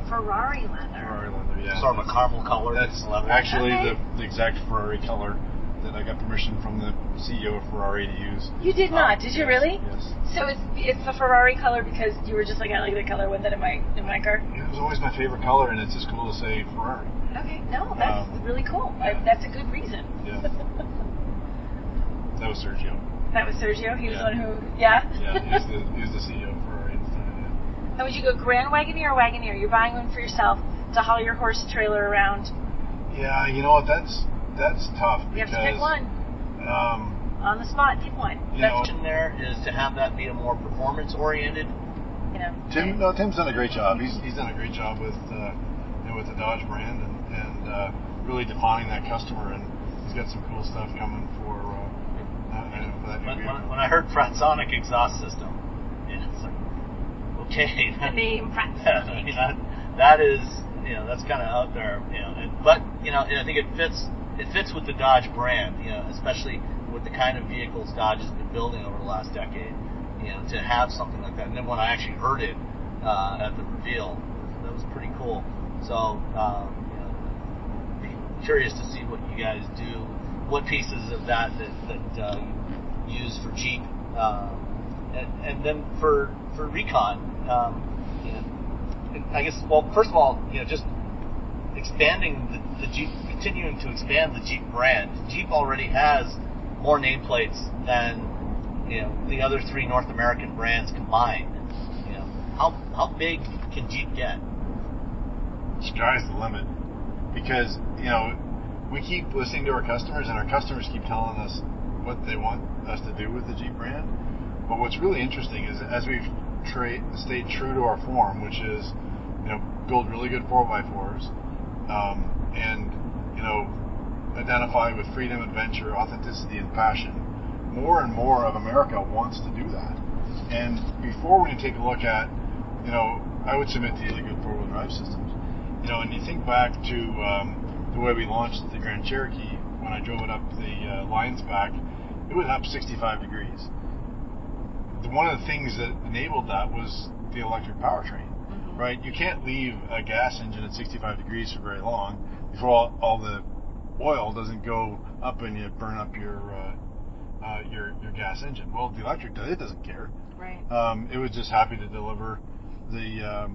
Ferrari leather. Ferrari leather, yeah. Sort of a caramel color. That's leather. actually Okay. the exact Ferrari color that I got permission from the CEO of Ferrari to use. You did not, did you Yes, really? Yes. So it's the Ferrari color because you were just like, I like the color with it in my car. It was always my favorite color, and it's just cool to say Ferrari. Okay, no, that's really cool. Yeah. That's a good reason. Yeah. That was Sergio. That was Sergio. He was Yeah. the one who, yeah. Yeah, he was the CEO of Ferrari at the time. Yeah. And would you go Grand Wagoneer or Wagoneer? You're buying one for yourself to haul your horse trailer around. Yeah, you know what? That's tough. You have to pick one. On the spot, pick one. You The know, option there is to have that be a more performance-oriented. You know. Tim's done a great job. He's done a great job with with the Dodge brand and really defining that customer. And he's got some cool stuff coming for that new vehicle. When I heard Fratsonic exhaust system, it's like, okay. The name I Fratsonic. mean, that is, that's kind of out there, but I think it fits with the Dodge brand, especially with the kind of vehicles Dodge has been building over the last decade, to have something like that. And then when I actually heard it at the reveal, that was pretty cool. So, be curious to see what you guys do, what pieces of that you use for Jeep, and then for Recon. I guess, well, first of all, just expanding the Jeep, continuing to expand the Jeep brand. Jeep already has more nameplates than the other three North American brands combined. How big can Jeep get? Sky's the limit, because we keep listening to our customers, and our customers keep telling us what they want us to do with the Jeep brand. But what's really interesting is as we've stayed true to our form, which is build really good 4x4s, and identify with freedom, adventure, authenticity, and passion. More and more of America wants to do that. And before, when you take a look at, I would submit to you like good four-wheel drive systems. And you think back to the way we launched the Grand Cherokee, when I drove it up the Lions back, it was up 65 degrees. One of the things that enabled that was the electric powertrain, right? You can't leave a gas engine at 65 degrees for very long before all the oil doesn't go up and you burn up your gas engine. Well, the electric, it doesn't care. Right. It was just happy to deliver the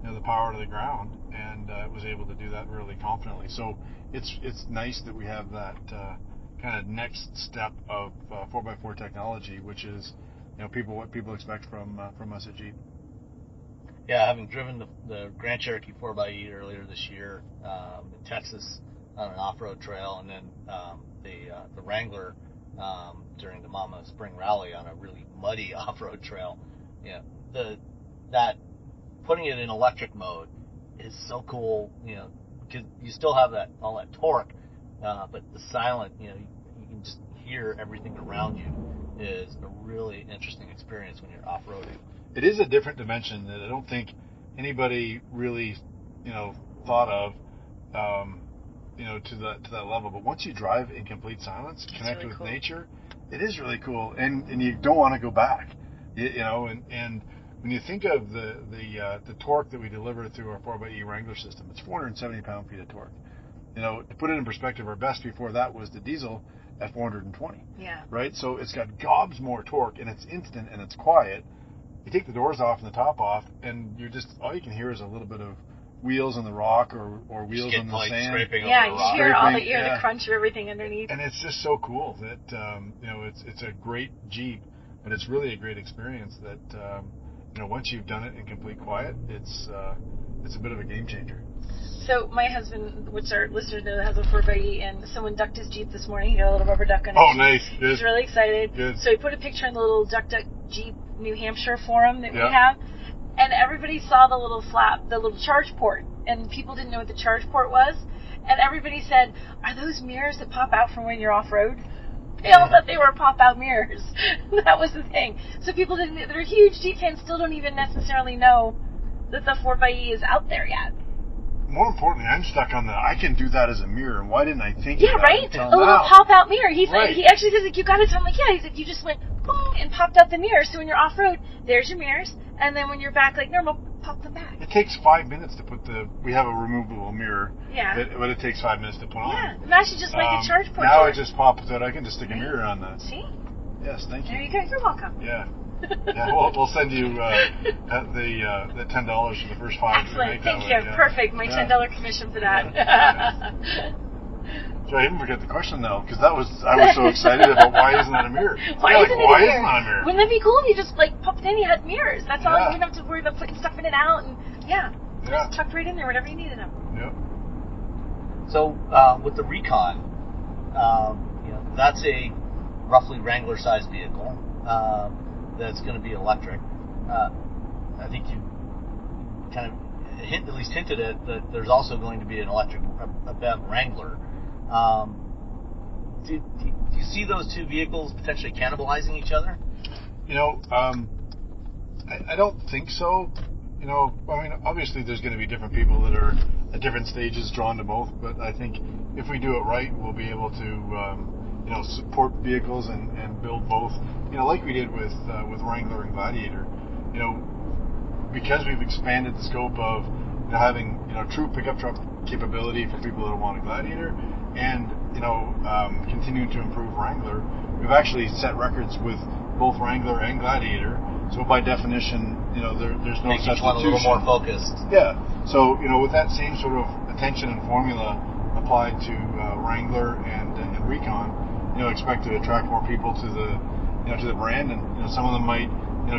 the power to the ground, and it was able to do that really confidently. So it's nice that we have that kind of next step of 4x4 technology, which is what people expect from us at Jeep. Yeah, having driven the Grand Cherokee 4xe earlier this year in Texas on an off-road trail, and then the Wrangler during the Mama Spring Rally on a really muddy off-road trail. That putting it in electric mode is so cool. Because you still have all that torque, but the silent. You can just hear everything around you. Is a really interesting experience when you're off-roading. It is a different dimension that I don't think anybody really, thought of, to that level. But once you drive in complete silence, connect with nature, it is really cool, and you don't want to go back, and when you think of the torque that we deliver through our 4xe Wrangler system, it's 470 pound-feet of torque. To put it in perspective, our best before that was the diesel at 420. Yeah. Right? So it's got gobs more torque, and it's instant, and it's quiet. You take the doors off and the top off, and all you can hear is a little bit of wheels on the rock or wheels on the sand. Scraping yeah, over you rock. hear the crunch of everything underneath. And it's just so cool that it's a great Jeep, but it's really a great experience that once you've done it in complete quiet, it's a bit of a game changer. So my husband, which our listeners know, has a 4xe, and someone ducked his Jeep this morning. He got a little rubber duck on it. Oh, nice. Good. He's really excited. Good. So he put a picture on the little Duck Jeep New Hampshire forum that we have, and everybody saw the little flap, the little charge port, and people didn't know what the charge port was, and everybody said, "Are those mirrors that pop out from when you're off-road?" They all thought they were pop-out mirrors. That was the thing. So people that are huge Jeep fans still don't even necessarily know that the 4xe is out there yet. More importantly, I'm stuck on I can do that as a mirror, and why didn't I think Yeah, of that right? until A little now? pop-out mirror. He actually says, like, you got it. I'm like, yeah. He said, you just went boom and popped out the mirror. So when you're off-road, there's your mirrors. And then when you're back like normal, pop them back. It takes 5 minutes to put we have a removable mirror. Yeah. But it takes 5 minutes to put on. Yeah. Imagine just like a charge port. Now it just pops out. I can just stick a mirror on that. See? Yes, thank you. There you go. You're welcome. Yeah. Yeah, we'll send you the $10 for the first 5. Excellent. Thank you. Yeah. Perfect. My $10 commission for that. Yeah. So I even forget the question now, because I was so excited about why isn't it a mirror? Why isn't it a mirror? Wouldn't that be cool if you just like popped in, you had mirrors? That's all. You wouldn't have to worry about putting stuff in and out, and just tucked right in there whenever you needed them. Yep. So with the Recon, that's a roughly Wrangler-sized vehicle that's going to be electric. I think you kind of hinted at that there's also going to be an electric a BEV Wrangler. Do you see those two vehicles potentially cannibalizing each other? I don't think so. I mean, obviously there's going to be different people that are at different stages drawn to both, but I think if we do it right, we'll be able to, support vehicles and build both. Like we did with Wrangler and Gladiator. Because we've expanded the scope of having true pickup truck capability for people that want a Gladiator, and continuing to improve Wrangler, we've actually set records with both Wrangler and Gladiator. So by definition, there's no substitution. Each one a little more focused. Yeah. So with that same sort of attention and formula applied to Wrangler and Recon, expect to attract more people to the brand, and some of them might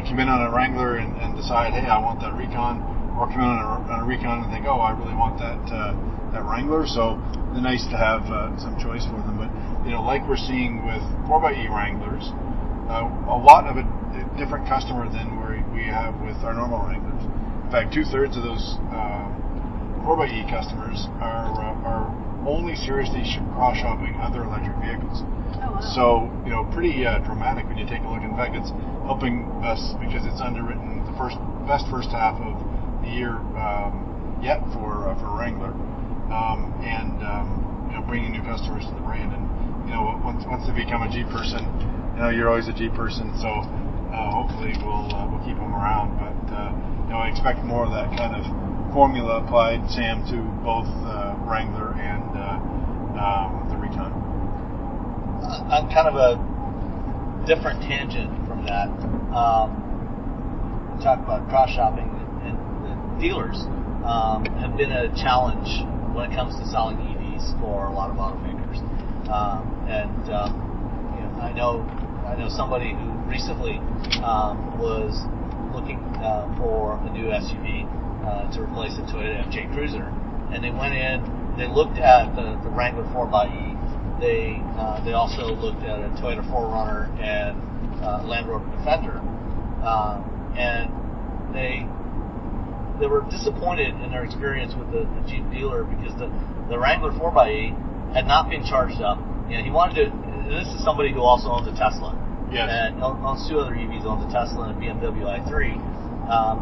come in on a Wrangler and decide, hey, I want that Recon, or come in on a Recon and think, oh, I really want that Wrangler. So they're nice to have some choice for them. But like we're seeing with 4xe Wranglers, a lot of a different customer than we have with our normal Wranglers. In fact, 2/3 of those 4xe customers are only seriously cross-shopping other electric vehicles. Oh, wow. So, pretty dramatic when you take a look. In fact, it's helping us because it's underwritten the best first half of the year yet for Wrangler, and bringing new customers to the brand. And once they become a Jeep person, you're always a Jeep person. So hopefully we'll keep them around. But I expect more of that kind of formula applied, Sam, to both Wrangler and the Recon. On kind of a different tangent from that, we talk about cross-shopping, and the dealers have been a challenge when it comes to selling EVs for a lot of automakers. I know somebody who recently was looking for a new SUV to replace a Toyota FJ Cruiser, and they went in, they looked at the Wrangler 4xe. They also looked at a Toyota 4Runner and Land Rover Defender, and they were disappointed in their experience with the Jeep dealer because the Wrangler 4xe had not been charged up. He wanted to. This is somebody who also owns a Tesla, and owns two other EVs, owns a Tesla and a BMW i3,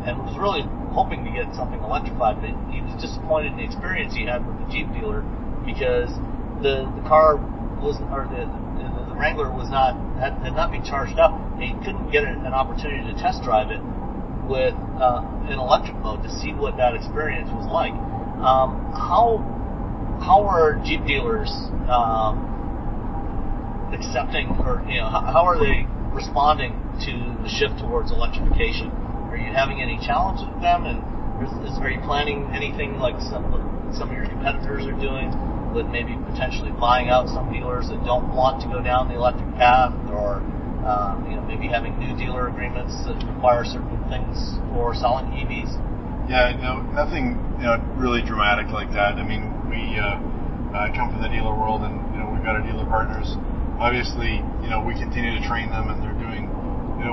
and was really hoping to get something electrified, but he was disappointed in the experience he had with the Jeep dealer because the car was, or the Wrangler had not been charged up, and he couldn't get an opportunity to test drive it with in electric mode to see what that experience was like. How are Jeep dealers accepting, or how are they responding to the shift towards electrification? Are you having any challenge with them, and are you planning anything like some of your competitors are doing, with maybe potentially buying out some dealers that don't want to go down the electric path, or maybe having new dealer agreements that require certain things for selling EVs? Yeah, nothing really dramatic like that. I mean, we come from the dealer world, and we've got our dealer partners. Obviously, we continue to train them, and they're doing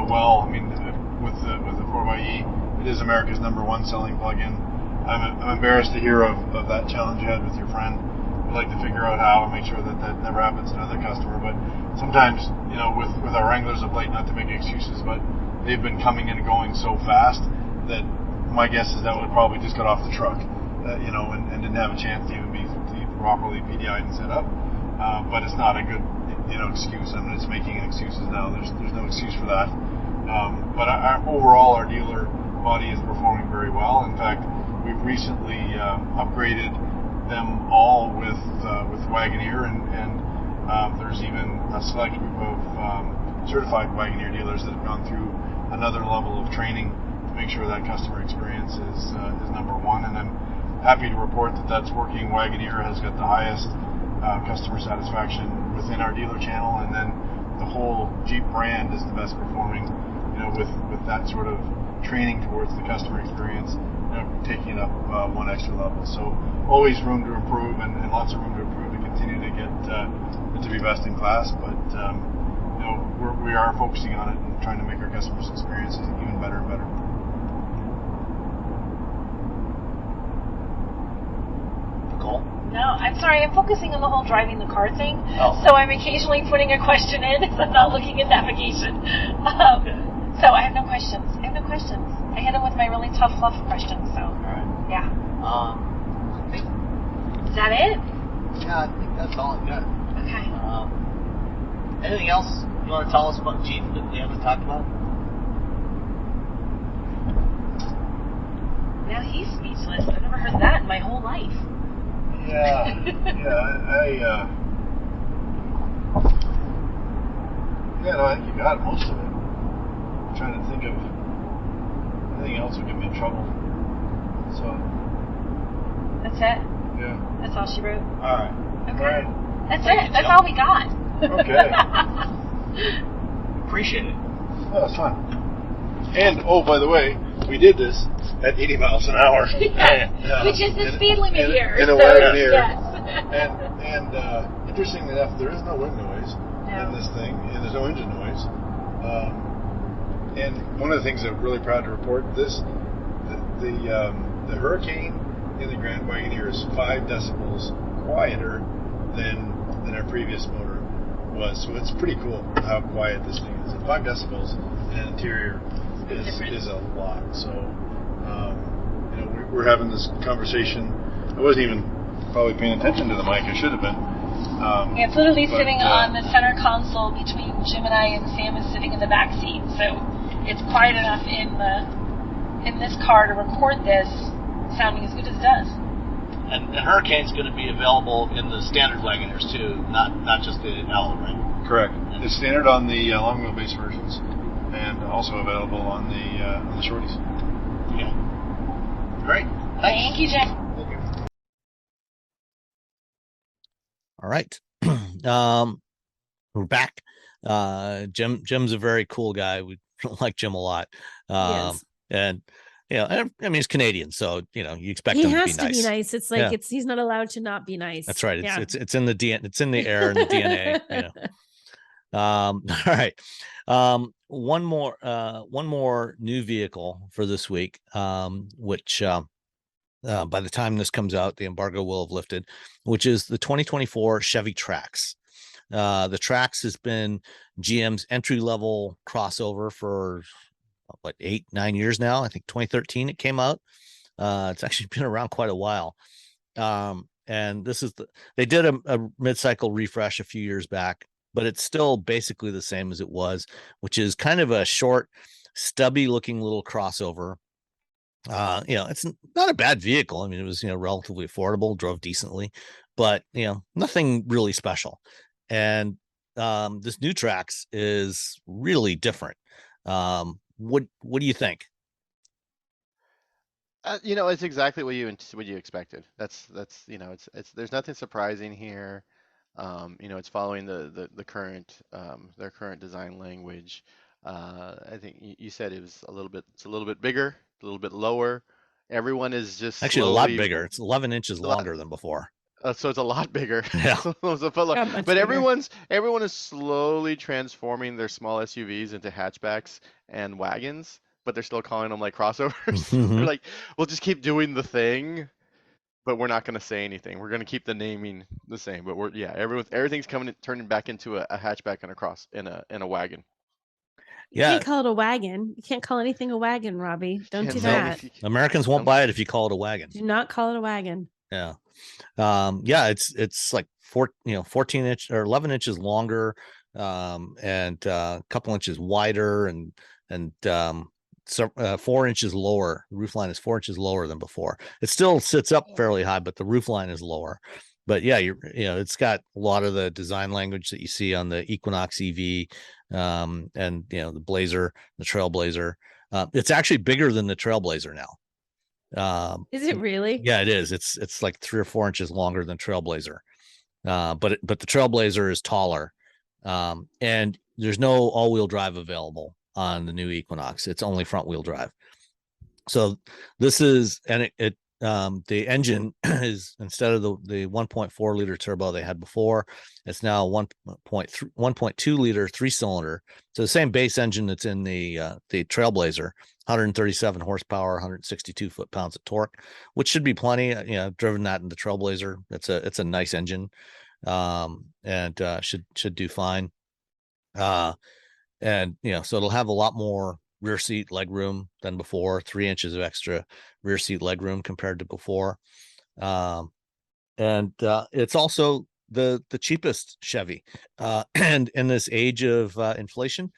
well. I mean, with the 4xe, it is America's #1 selling plug-in. I'm embarrassed to hear of that challenge you had with your friend. like to figure out how and make sure that that never happens to another customer. But sometimes, with our Wranglers of late, not to make excuses, but they've been coming and going so fast that my guess is that would probably just got off the truck, and didn't have a chance to even be properly PDI'd and set up. But it's not a good, excuse. I mean, it's making excuses now. There's no excuse for that. But overall, our dealer body is performing very well. In fact, we've recently upgraded them all with Wagoneer, and there's even a select group of certified Wagoneer dealers that have gone through another level of training to make sure that customer experience is number one. And I'm happy to report that that's working. Wagoneer has got the highest customer satisfaction within our dealer channel, and then the whole Jeep brand is the best performing, with that sort of training towards the customer experience, taking it up one extra level. So always room to improve, and lots of room to improve to continue to get it to be best in class. But we are focusing on it and trying to make our customers' experiences even better and better. Nicole? No, I'm sorry. I'm focusing on the whole driving the car thing. Oh. So I'm occasionally putting a question in if I'm not looking at navigation. So I have no questions. I hit them with my really tough fluff questions. So, All right. yeah. I think, Is that it? yeah, I think that's all I've got. Okay. Anything else you want to tell us about Jeep that we haven't talked about? Now he's speechless. I've never heard that in my whole life. Yeah, I think you got most of it. I'm trying to think of anything else would get me in trouble. So, That's it? yeah. That's all she wrote? All right. Okay. All right. That's Thank it. you, That's Jill. all we got. Okay. Appreciate it. Oh, it's fun. And, by the way, we did this at 80 miles an hour. Which is the speed limit here. In a so, Wagoneer. Yes. And interestingly enough, there is no wind noise in this thing, and there's no engine noise. And one of the things I'm really proud to report, the Hurricane in the Grand Wagoneer is 5 decibels quieter than our previous motor was. So it's pretty cool how quiet this thing is. And 5 decibels in an interior is a lot. So we're having this conversation. I wasn't even probably paying attention to the mic. I should have been. Yeah, it's literally sitting on the center console between Jim and I, and Sam is sitting in the back seat. So it's quiet enough in this car to record this sounding as good as it does. And Hurricane's going to be available in the standard Wagoneers too, not just the Allo, right? Correct. It's standard on the long wheelbase versions, and also available on the shorties. Yeah. Great. Thank you, Jim. Thank you. All right. We're back. Jim's a very cool guy. We like Jim a lot. Yes. And I mean, he's Canadian, so you expect He him has to be nice. It's like he's not allowed to not be nice. That's right. It's in the DNA. It's in the air and the DNA. All right. One more new vehicle for this week, which by the time this comes out, the embargo will have lifted, which is the 2024 Chevy Trax. The Trax has been GM's entry-level crossover for 8-9 years now. I think 2013 it came out. It's actually been around quite a while. And this is they did a mid-cycle refresh a few years back, but it's still basically the same as it was, which is kind of a short, stubby looking little crossover. It's not a bad vehicle. I mean, it was, relatively affordable, drove decently, but, nothing really special. And this new Trax is really different. What do you think? It's exactly what you expected. That's it's there's nothing surprising here. It's following the current their current design language. I think you said it's a little bit bigger, a little bit lower. Everyone is just actually a lot bigger. It's 11 inches longer than before. So it's a lot bigger. Yeah. But everyone is slowly transforming their small SUVs into hatchbacks and wagons, but they're still calling them like crossovers. They're like, we'll just keep doing the thing. but we're not going to say anything. We're going to keep the naming the same. But everything's turning back into a hatchback and a cross in a wagon. You can't call it a wagon. You can't call anything a wagon, Robbie. Don't do that. Americans won't buy it if you call it a wagon. Do not call it a wagon. Yeah. It's like 14 inch or 11 inches longer, and a couple inches wider, and 4 inches lower. The roof line is 4 inches lower than before. It still sits up fairly high, but the roof line is lower. But yeah, it's got a lot of the design language that you see on the Equinox EV, and the Blazer, the Trailblazer. It's actually bigger than the Trailblazer now. Is it really? Yeah, it is. It's like 3 or 4 inches longer than Trailblazer. But the Trailblazer is taller, and there's no all-wheel drive available on the new Equinox. It's only front-wheel drive. So this is, and the engine is, instead of the 1.4 liter turbo they had before, it's now 1.2 liter 3-cylinder. So the same base engine that's in the Trailblazer, 137 horsepower, 162 foot-pounds of torque, which should be plenty. I've driven that in the Trailblazer. It's a nice engine, and should do fine. So it'll have a lot more rear seat leg room than before, 3 inches of extra rear seat leg room compared to before. And it's also the cheapest Chevy. And in this age of inflation,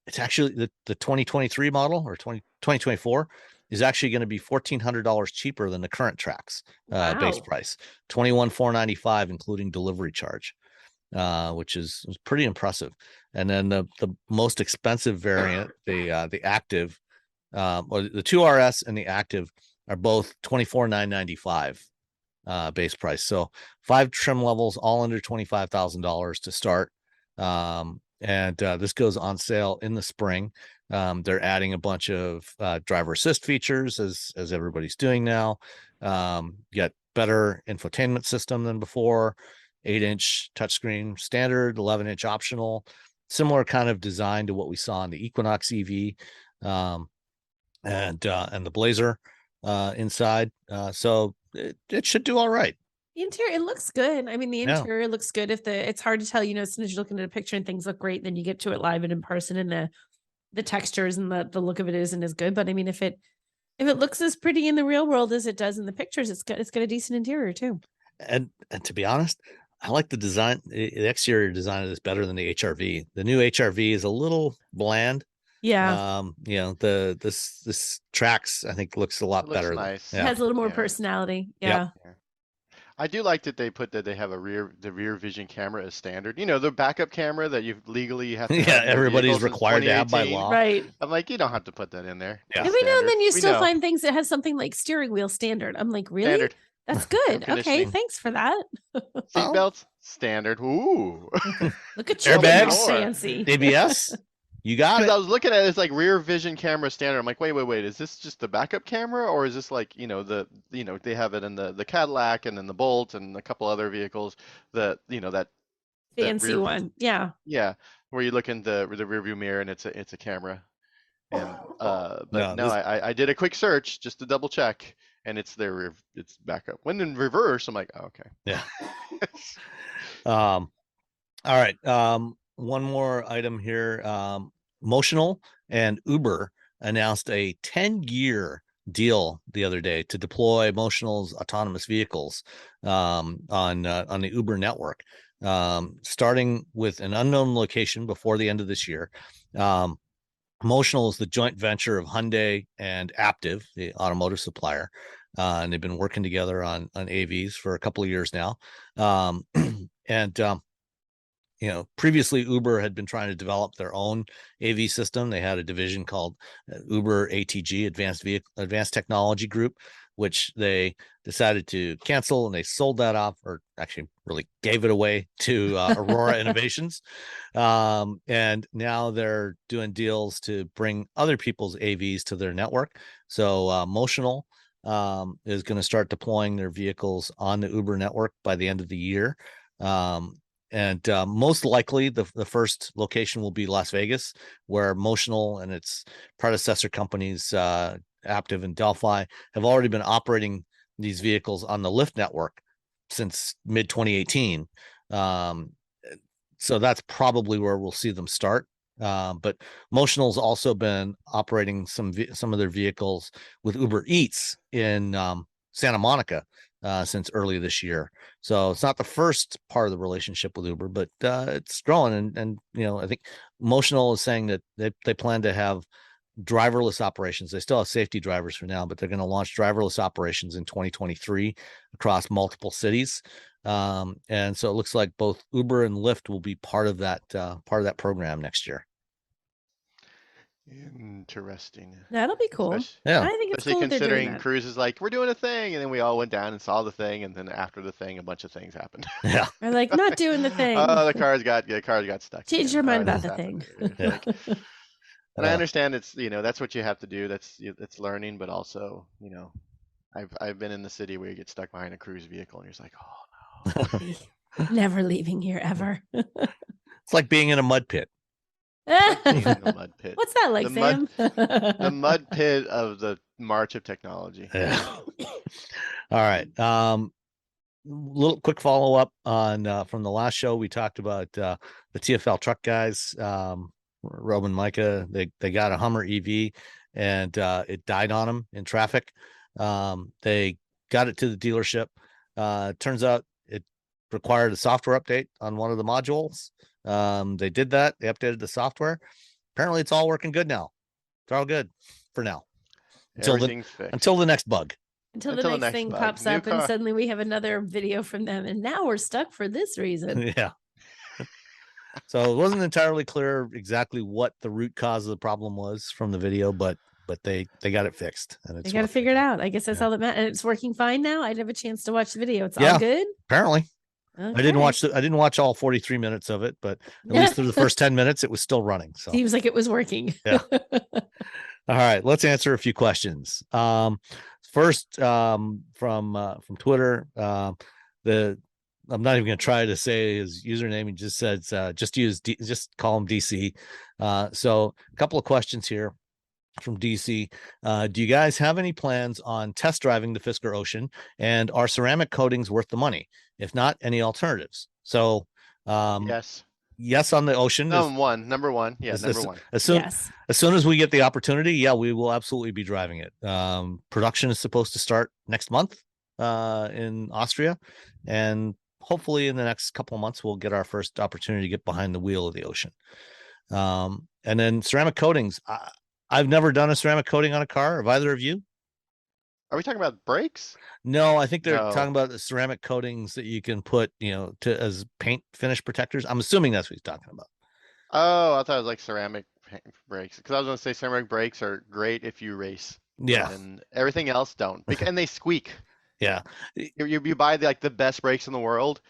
it's actually the 2023 model, or 2024 is actually going to be $1,400 cheaper than the current Trax base price, $21,495 including delivery charge, which is pretty impressive. And then the most expensive variant, the Active, or the 2RS and the Active, are both $24,995 base price. So 5 trim levels, all under $25,000 to start. And this goes on sale in the spring. They're adding a bunch of driver assist features, as everybody's doing now. Get better infotainment system than before, 8-inch touchscreen standard, 11-inch optional, similar kind of design to what we saw in the Equinox EV, and the Blazer inside. So it should do all right. The interior, it looks good. I mean, the interior looks good. It's hard to tell, as soon as you're looking at a picture and things look great, then you get to it live and in person, and the textures and the look of it isn't as good. But I mean, if it looks as pretty in the real world as it does in the pictures, it's got a decent interior too. And to be honest, I like the design. The exterior design of this better than the HRV. The new HRV is a little bland. Yeah. This Trax, I think, looks a lot better. Nice. It has a little more personality. Yeah. Yep. I do like that they put that they have the rear vision camera as standard. The backup camera that you legally have to have. Everybody's required to have by law. Right. I'm like, you don't have to put that in there. Yeah. Every now and then you still find things that has something like steering wheel standard. I'm like, really? Standard. That's good. Okay, thanks for that. Seatbelts, standard. Ooh. Look at you. Airbags, fancy. ABS. You got it. I was looking at it, it's like rear vision camera standard. I'm like, wait. Is this just the backup camera, or is this like, they have it in the Cadillac and then the Bolt and a couple other vehicles that, that fancy one. Yeah. Yeah. Where you look in the rear view mirror and it's a camera. And I did a quick search just to double check, and it's it's backup. When in reverse, I'm like, oh, okay. Yeah. All right. One more item here. Motional and Uber announced a 10-year deal the other day to deploy Motional's autonomous vehicles on the Uber network, starting with an unknown location before the end of this year. Motional is the joint venture of Hyundai and Aptiv, the automotive supplier, and they've been working together on AVs for a couple of years now. Previously Uber had been trying to develop their own AV system. They had a division called Uber ATG, Advanced Technology Group, which they decided to cancel, and they sold that off, or actually really gave it away to Aurora Innovations. And now they're doing deals to bring other people's AVs to their network. So Motional is going to start deploying their vehicles on the Uber network by the end of the year. And most likely the first location will be Las Vegas, where Motional and its predecessor companies, Aptiv and Delphi, have already been operating these vehicles on the Lyft network since mid 2018. So that's probably where we'll see them start. But Motional's also been operating some of their vehicles with Uber Eats in Santa Monica since early this year. So it's not the first part of the relationship with Uber, but it's growing. And I think Motional is saying that they plan to have driverless operations. They still have safety drivers for now, but they're going to launch driverless operations in 2023 across multiple cities. And so it looks like both Uber and Lyft will be part of that program next year. Interesting. That'll be cool. Yeah. I think it's Especially cool that they're doing considering that. Cruise is like, we're doing a thing, and then we all went down and saw the thing, and then after the thing, a bunch of things happened. Yeah. They're like, not doing the thing. Oh, the cars got stuck. Change again. your mind Oh, about this the thing. happened. Like, and I understand it's that's what you have to do. It's learning, but also I've been in the city where you get stuck behind a Cruise vehicle, and you're just like, oh no. Never leaving here ever. It's like being in a mud pit. The mud pit. What's that like, Sam? The mud pit of the march of technology. Yeah. All right. Little quick follow up on from the last show. We talked about the TFL truck guys, Rob and Micah. They got a Hummer EV, and it died on them in traffic. They got it to the dealership. Turns out it required a software update on one of the modules. They did that. They updated the software. Apparently it's all working good now. It's all good for now. Until the next bug. Until the next thing pops up and suddenly we have another video from them, and now we're stuck for this reason. Yeah. So it wasn't entirely clear exactly what the root cause of the problem was from the video, but they got it fixed, and they got to figure it out. I guess that's all that matters. And it's working fine now. I didn't have a chance to watch the video. It's all good. Apparently. Okay. I didn't watch all 43 minutes of it, but at least through the first 10 minutes, it was still running. So seems like it was working. Yeah. All right, let's answer a few questions. First, from Twitter, I'm not even going to try to say his username. He just says, just call him DC. So a couple of questions here from DC. Do you guys have any plans on test driving the Fisker Ocean, and are ceramic coatings worth the money? If not, any alternatives? So, yes on the Ocean. Number one. Yeah, number one. As soon as we get the opportunity, we will absolutely be driving it. Production is supposed to start next month in Austria, and hopefully in the next couple of months we'll get our first opportunity to get behind the wheel of the Ocean. And then ceramic coatings. I've never done a ceramic coating on a car. Have either of you? Are we talking about brakes? No, I think they're talking about the ceramic coatings that you can put, as paint finish protectors. I'm assuming that's what he's talking about. Oh, I thought it was like ceramic brakes, because I was going to say ceramic brakes are great if you race. Yeah. And everything else don't, and they squeak. Yeah. You buy the best brakes in the world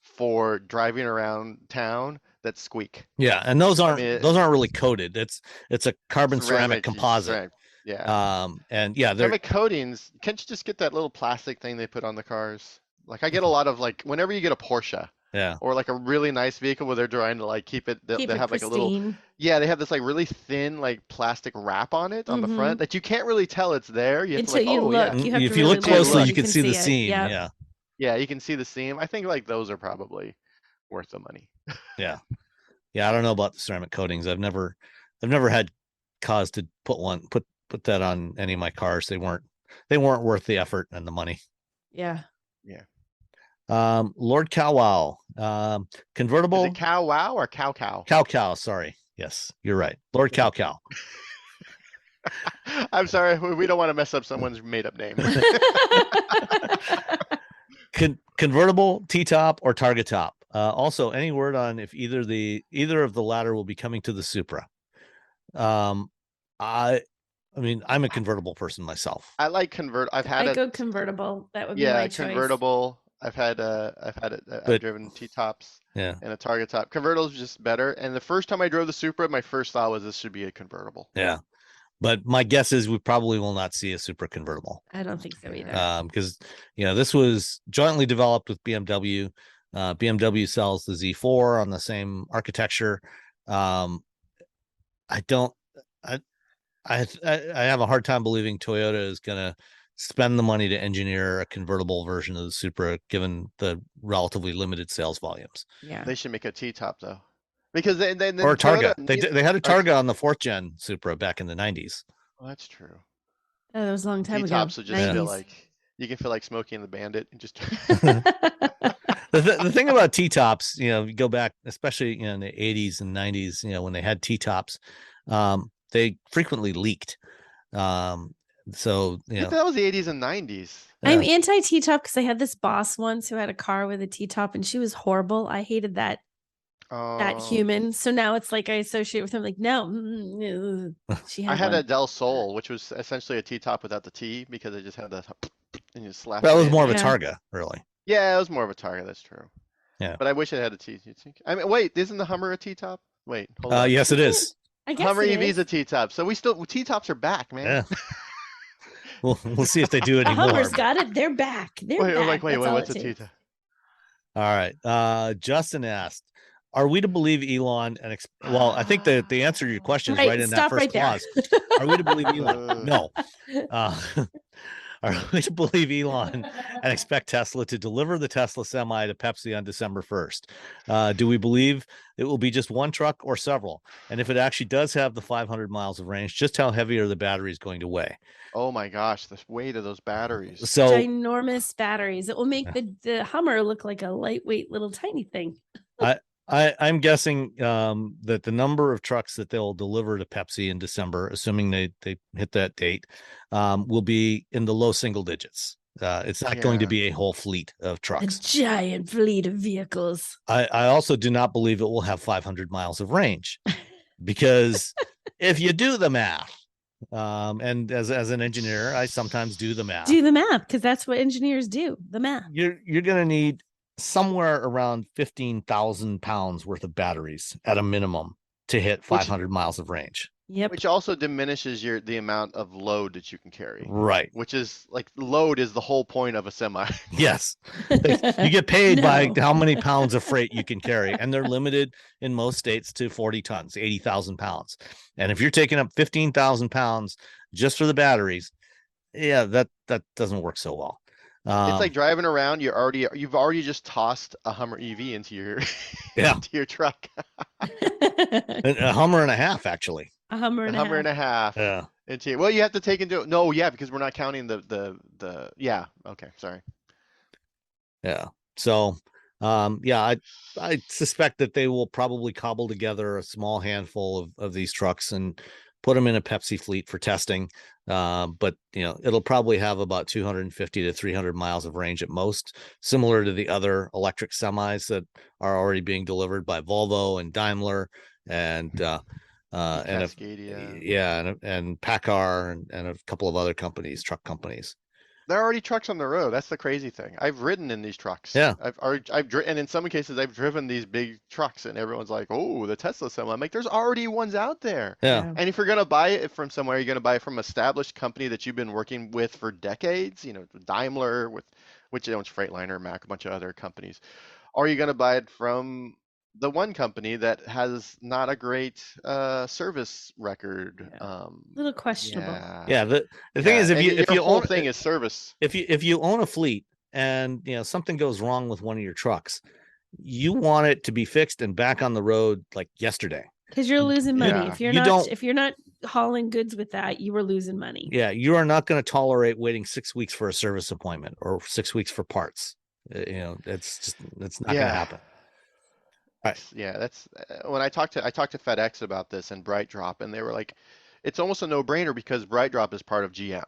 for driving around town that squeak. Yeah, and those aren't really coated. It's a carbon ceramic composite. Yeah. And ceramic coatings. Can't you just get that little plastic thing they put on the cars? Like I get a lot of whenever you get a Porsche. Yeah. Or like a really nice vehicle where they're trying to keep it. They have pristine. Like a little. Yeah, they have this really thin plastic wrap on it on the front that you can't really tell it's there. You have Until to you look. Yeah. You have if to you look closely, you can see the it. seam. Yep. Yeah. Yeah, you can see the seam. I think those are probably worth the money. Yeah. Yeah, I don't know about the ceramic coatings. I've never had cause to put that on any of my cars. They weren't worth the effort and the money. Yeah. Yeah. Lord Cowwow, convertible. Is it Cow Wow or Cow Cow? Cow. Sorry. Yes, you're right. Lord Cow. I'm sorry. We don't want to mess up someone's made up name. Convertible, T-top, or target top. Also, any word on if either of the latter will be coming to the Supra? I mean, I'm a convertible person myself. I like convert. I go convertible. That would be my choice. Convertible. I've driven T-tops. Yeah. And a target top. Convertible is just better. And the first time I drove the Supra, my first thought was this should be a convertible. Yeah. But my guess is we probably will not see a Supra convertible. I don't think so either. Because this was jointly developed with BMW. BMW sells the Z4 on the same architecture. I have a hard time believing Toyota is gonna spend the money to engineer a convertible version of the Supra, given the relatively limited sales volumes. Yeah. They should make a T-top though, because they Or a Targa. Toyota They had a Targa on the 4th gen Supra back in the 90s. Well, that's true. Oh, that was a long time ago. T-tops would just 90s. feel like you can feel like Smokey and the Bandit and just. The thing about T-tops, you go back, especially in the 80s and 90s, when they had T-tops, they frequently leaked. So that was the 80s and 90s. I'm anti T-top because I had this boss once who had a car with a T-top and she was horrible. I hated that human. So now it's like I associate with him. Like, no, she had. I had one. a Del Sol, which was essentially a T-top without the T because it just had the and you slap. That was it more in. of a Targa, really. Yeah, it was more of a Targa. That's true. Yeah, but I wish it had a T. I mean, wait, isn't the Hummer a T-top? Wait, hold on. Yes, it is. I guess Hummer it EV is is a T-top, so we still T-tops are back, man. Yeah. We'll see if they do it The anymore. Hummer's got it. They're back. They're back. Wait, That's all what's it a takes. T-top? All right. Justin asked, "Are we to believe Elon?" Well, I think that the answer to your question is right in that Stop first right there. clause. Are we to believe Elon? No. Are we to believe Elon and expect Tesla to deliver the Tesla Semi to Pepsi on December 1st? Do we believe it will be just one truck or several? And if it actually does have the 500 miles of range, just how heavy are the batteries going to weigh? Oh my gosh, the weight of those batteries. So ginormous batteries. It will make the Hummer look like a lightweight little tiny thing. I'm guessing that the number of trucks that they'll deliver to Pepsi in December, assuming they hit that date, will be in the low single digits. It's not going to be a whole fleet of trucks. A giant fleet of vehicles. I also do not believe it will have 500 miles of range, because if you do the math, and as an engineer, I sometimes do the math. Do the math, because that's what engineers do. The math. You're going to need somewhere around 15,000 pounds worth of batteries at a minimum to hit 500 miles of range. Yep. Which also diminishes the amount of load that you can carry. Right. Which is like load is the whole point of a semi. Yes. You get paid by how many pounds of freight you can carry. And they're limited in most states to 40 tons, 80,000 pounds. And if you're taking up 15,000 pounds just for the batteries, that doesn't work so well. It's like driving around. You've already just tossed a Hummer EV into your into your truck. A Hummer and a half, actually. A Hummer and a half. Yeah. Well, you have to take into because we're not counting the okay, sorry. Yeah. So I suspect that they will probably cobble together a small handful of these trucks and put them in a Pepsi fleet for testing. But it'll probably have about 250 to 300 miles of range at most, similar to the other electric semis that are already being delivered by Volvo and Daimler and Cascadia. and PACCAR and a couple of other truck companies. There are already trucks on the road. That's the crazy thing. I've ridden in these trucks. Yeah. And in some cases I've driven these big trucks, and everyone's like, "Oh, the Tesla Semi." I'm like, "There's already ones out there." Yeah. And if you're gonna buy it from somewhere, you're gonna buy it from an established company that you've been working with for decades. Daimler which owns Freightliner, Mack, a bunch of other companies. Or you're gonna buy it from the one company that has not a great service record. A little questionable. Yeah. The thing is, if you whole own thing is service. If you own a fleet and something goes wrong with one of your trucks, you want it to be fixed and back on the road like yesterday. Because you're losing money. Yeah. If you're not hauling goods with that, you were losing money. Yeah, you are not going to tolerate waiting 6 weeks for a service appointment or 6 weeks for parts. It's not going to happen. Right. Yeah, that's when I talked to FedEx about this and BrightDrop, and they were like, it's almost a no-brainer because BrightDrop is part of GM,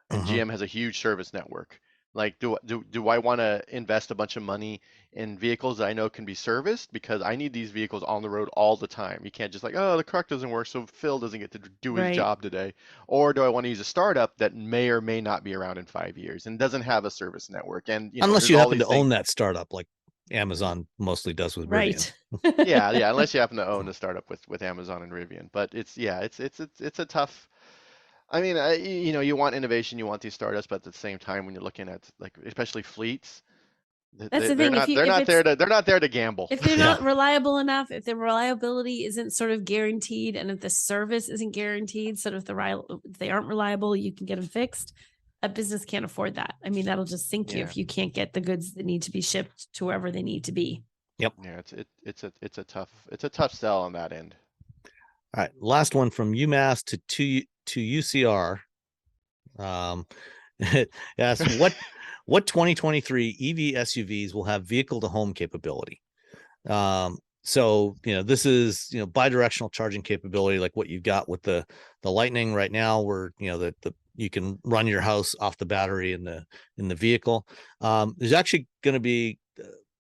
and GM has a huge service network. Like, do I want to invest a bunch of money in vehicles that I know can be serviced, because I need these vehicles on the road all the time? You can't just like, oh, the truck doesn't work, so Phil doesn't get to do his job today. Or do I want to use a startup that may or may not be around in 5 years and doesn't have a service network? And unless you happen to own that startup, like Amazon mostly does with Rivian. Right. yeah, unless you happen to own a startup with Amazon and Rivian. But it's a tough. I mean, you want innovation, you want these startups, but at the same time, when you're looking at like especially fleets, that's the thing. They're not there to gamble. If they're not reliable enough, if the reliability isn't sort of guaranteed, and if the service isn't guaranteed, so if they aren't reliable, you can get them fixed. a business can't afford that. I mean, that'll just sink you if you can't get the goods that need to be shipped to wherever they need to be. Yep. Yeah, it's a tough sell on that end. All right, last one from UMass to UCR. Yes, what 2023 EV SUVs will have vehicle to home capability? So this is bidirectional charging capability, like what you've got with the Lightning right now, where the you can run your house off the battery in the vehicle. There's actually going to be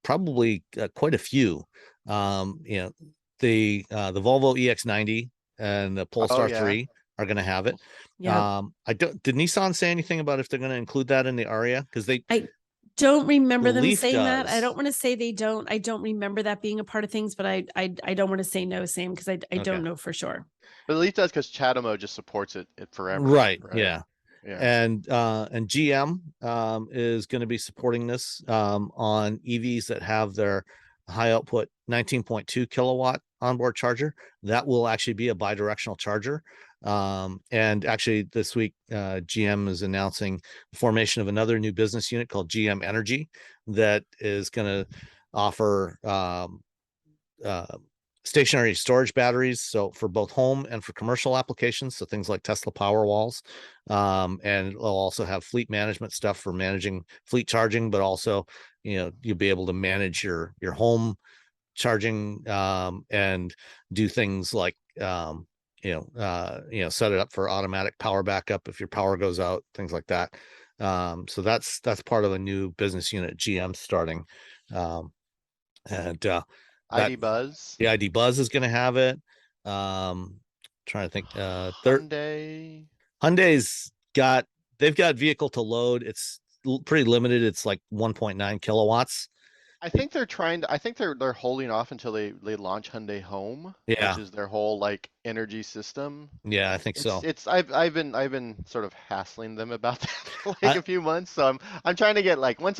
probably quite a few. The Volvo EX90 and the Polestar 3 are going to have it. Yeah. Did Nissan say anything about if they're going to include that in the Ariya? Because I don't remember them saying does. that. I don't want to say they don't. I don't remember that being a part of things, but I don't want to say no, Sam, because I don't know for sure. But the Leaf does, because Chatamo just supports it forever. Right. Yeah. And GM is going to be supporting this on EVs that have their high output 19.2 kilowatt onboard charger. That will actually be a bidirectional charger. And actually this week, GM is announcing the formation of another new business unit called GM Energy that is going to offer stationary storage batteries, so for both home and for commercial applications, so things like Tesla Powerwalls, and it'll also have fleet management stuff for managing fleet charging, but also you'll be able to manage your home charging and do things like set it up for automatic power backup if your power goes out, things like that. So that's part of a new business unit GM starting. ID Buzz. The ID Buzz is going to have it. Trying to think. Hyundai's they've got vehicle to load. It's pretty limited. It's like 1.9 kilowatts. I think they're holding off until they launch Hyundai Home, which is their whole like energy system. Yeah, I think so. I've been sort of hassling them about that for like a few months. So I'm trying to get right before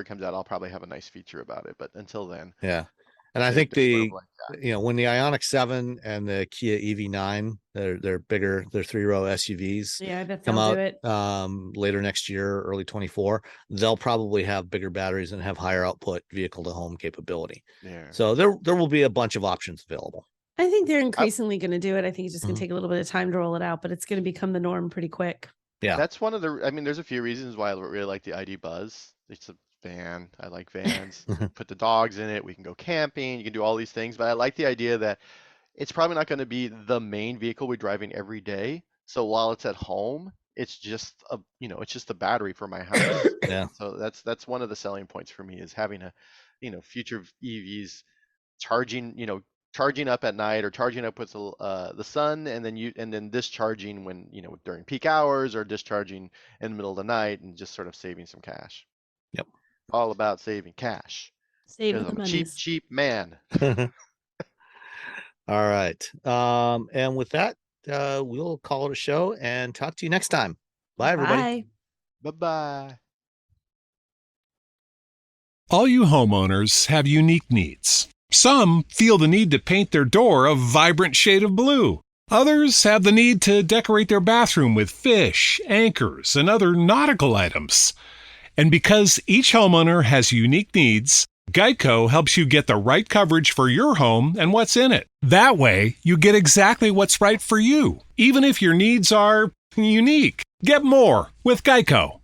it comes out, I'll probably have a nice feature about it. But until then. Yeah. And I think when the Ioniq 7 and the Kia EV9, they're bigger, they're 3-row SUVs. Yeah, I bet come they'll out do it later next year, early 24. They'll probably have bigger batteries and have higher output vehicle to home capability. Yeah. So there will be a bunch of options available. I think they're increasingly going to do it. I think it's just going to take a little bit of time to roll it out, but it's going to become the norm pretty quick. Yeah. That's one of there's a few reasons why I really like the ID Buzz. It's a van. I like vans. Put the dogs in it. We can go camping. You can do all these things. But I like the idea that it's probably not going to be the main vehicle we're driving every day. So while it's at home, it's just it's just a battery for my house. Yeah. So that's one of the selling points for me, is having a future EVs charging up at night or charging up with the sun, and then discharging when during peak hours, or discharging in the middle of the night, and just sort of saving some cash. Yep. All about saving cash. Saving the I'm a money. cheap man. All right. And with that, we'll call it a show and talk to you next time. Bye, everybody. Bye-bye. All you homeowners have unique needs. Some feel the need to paint their door a vibrant shade of blue. Others have the need to decorate their bathroom with fish, anchors, and other nautical items. And because each homeowner has unique needs, Geico helps you get the right coverage for your home and what's in it. That way, you get exactly what's right for you, even if your needs are unique. Get more with Geico.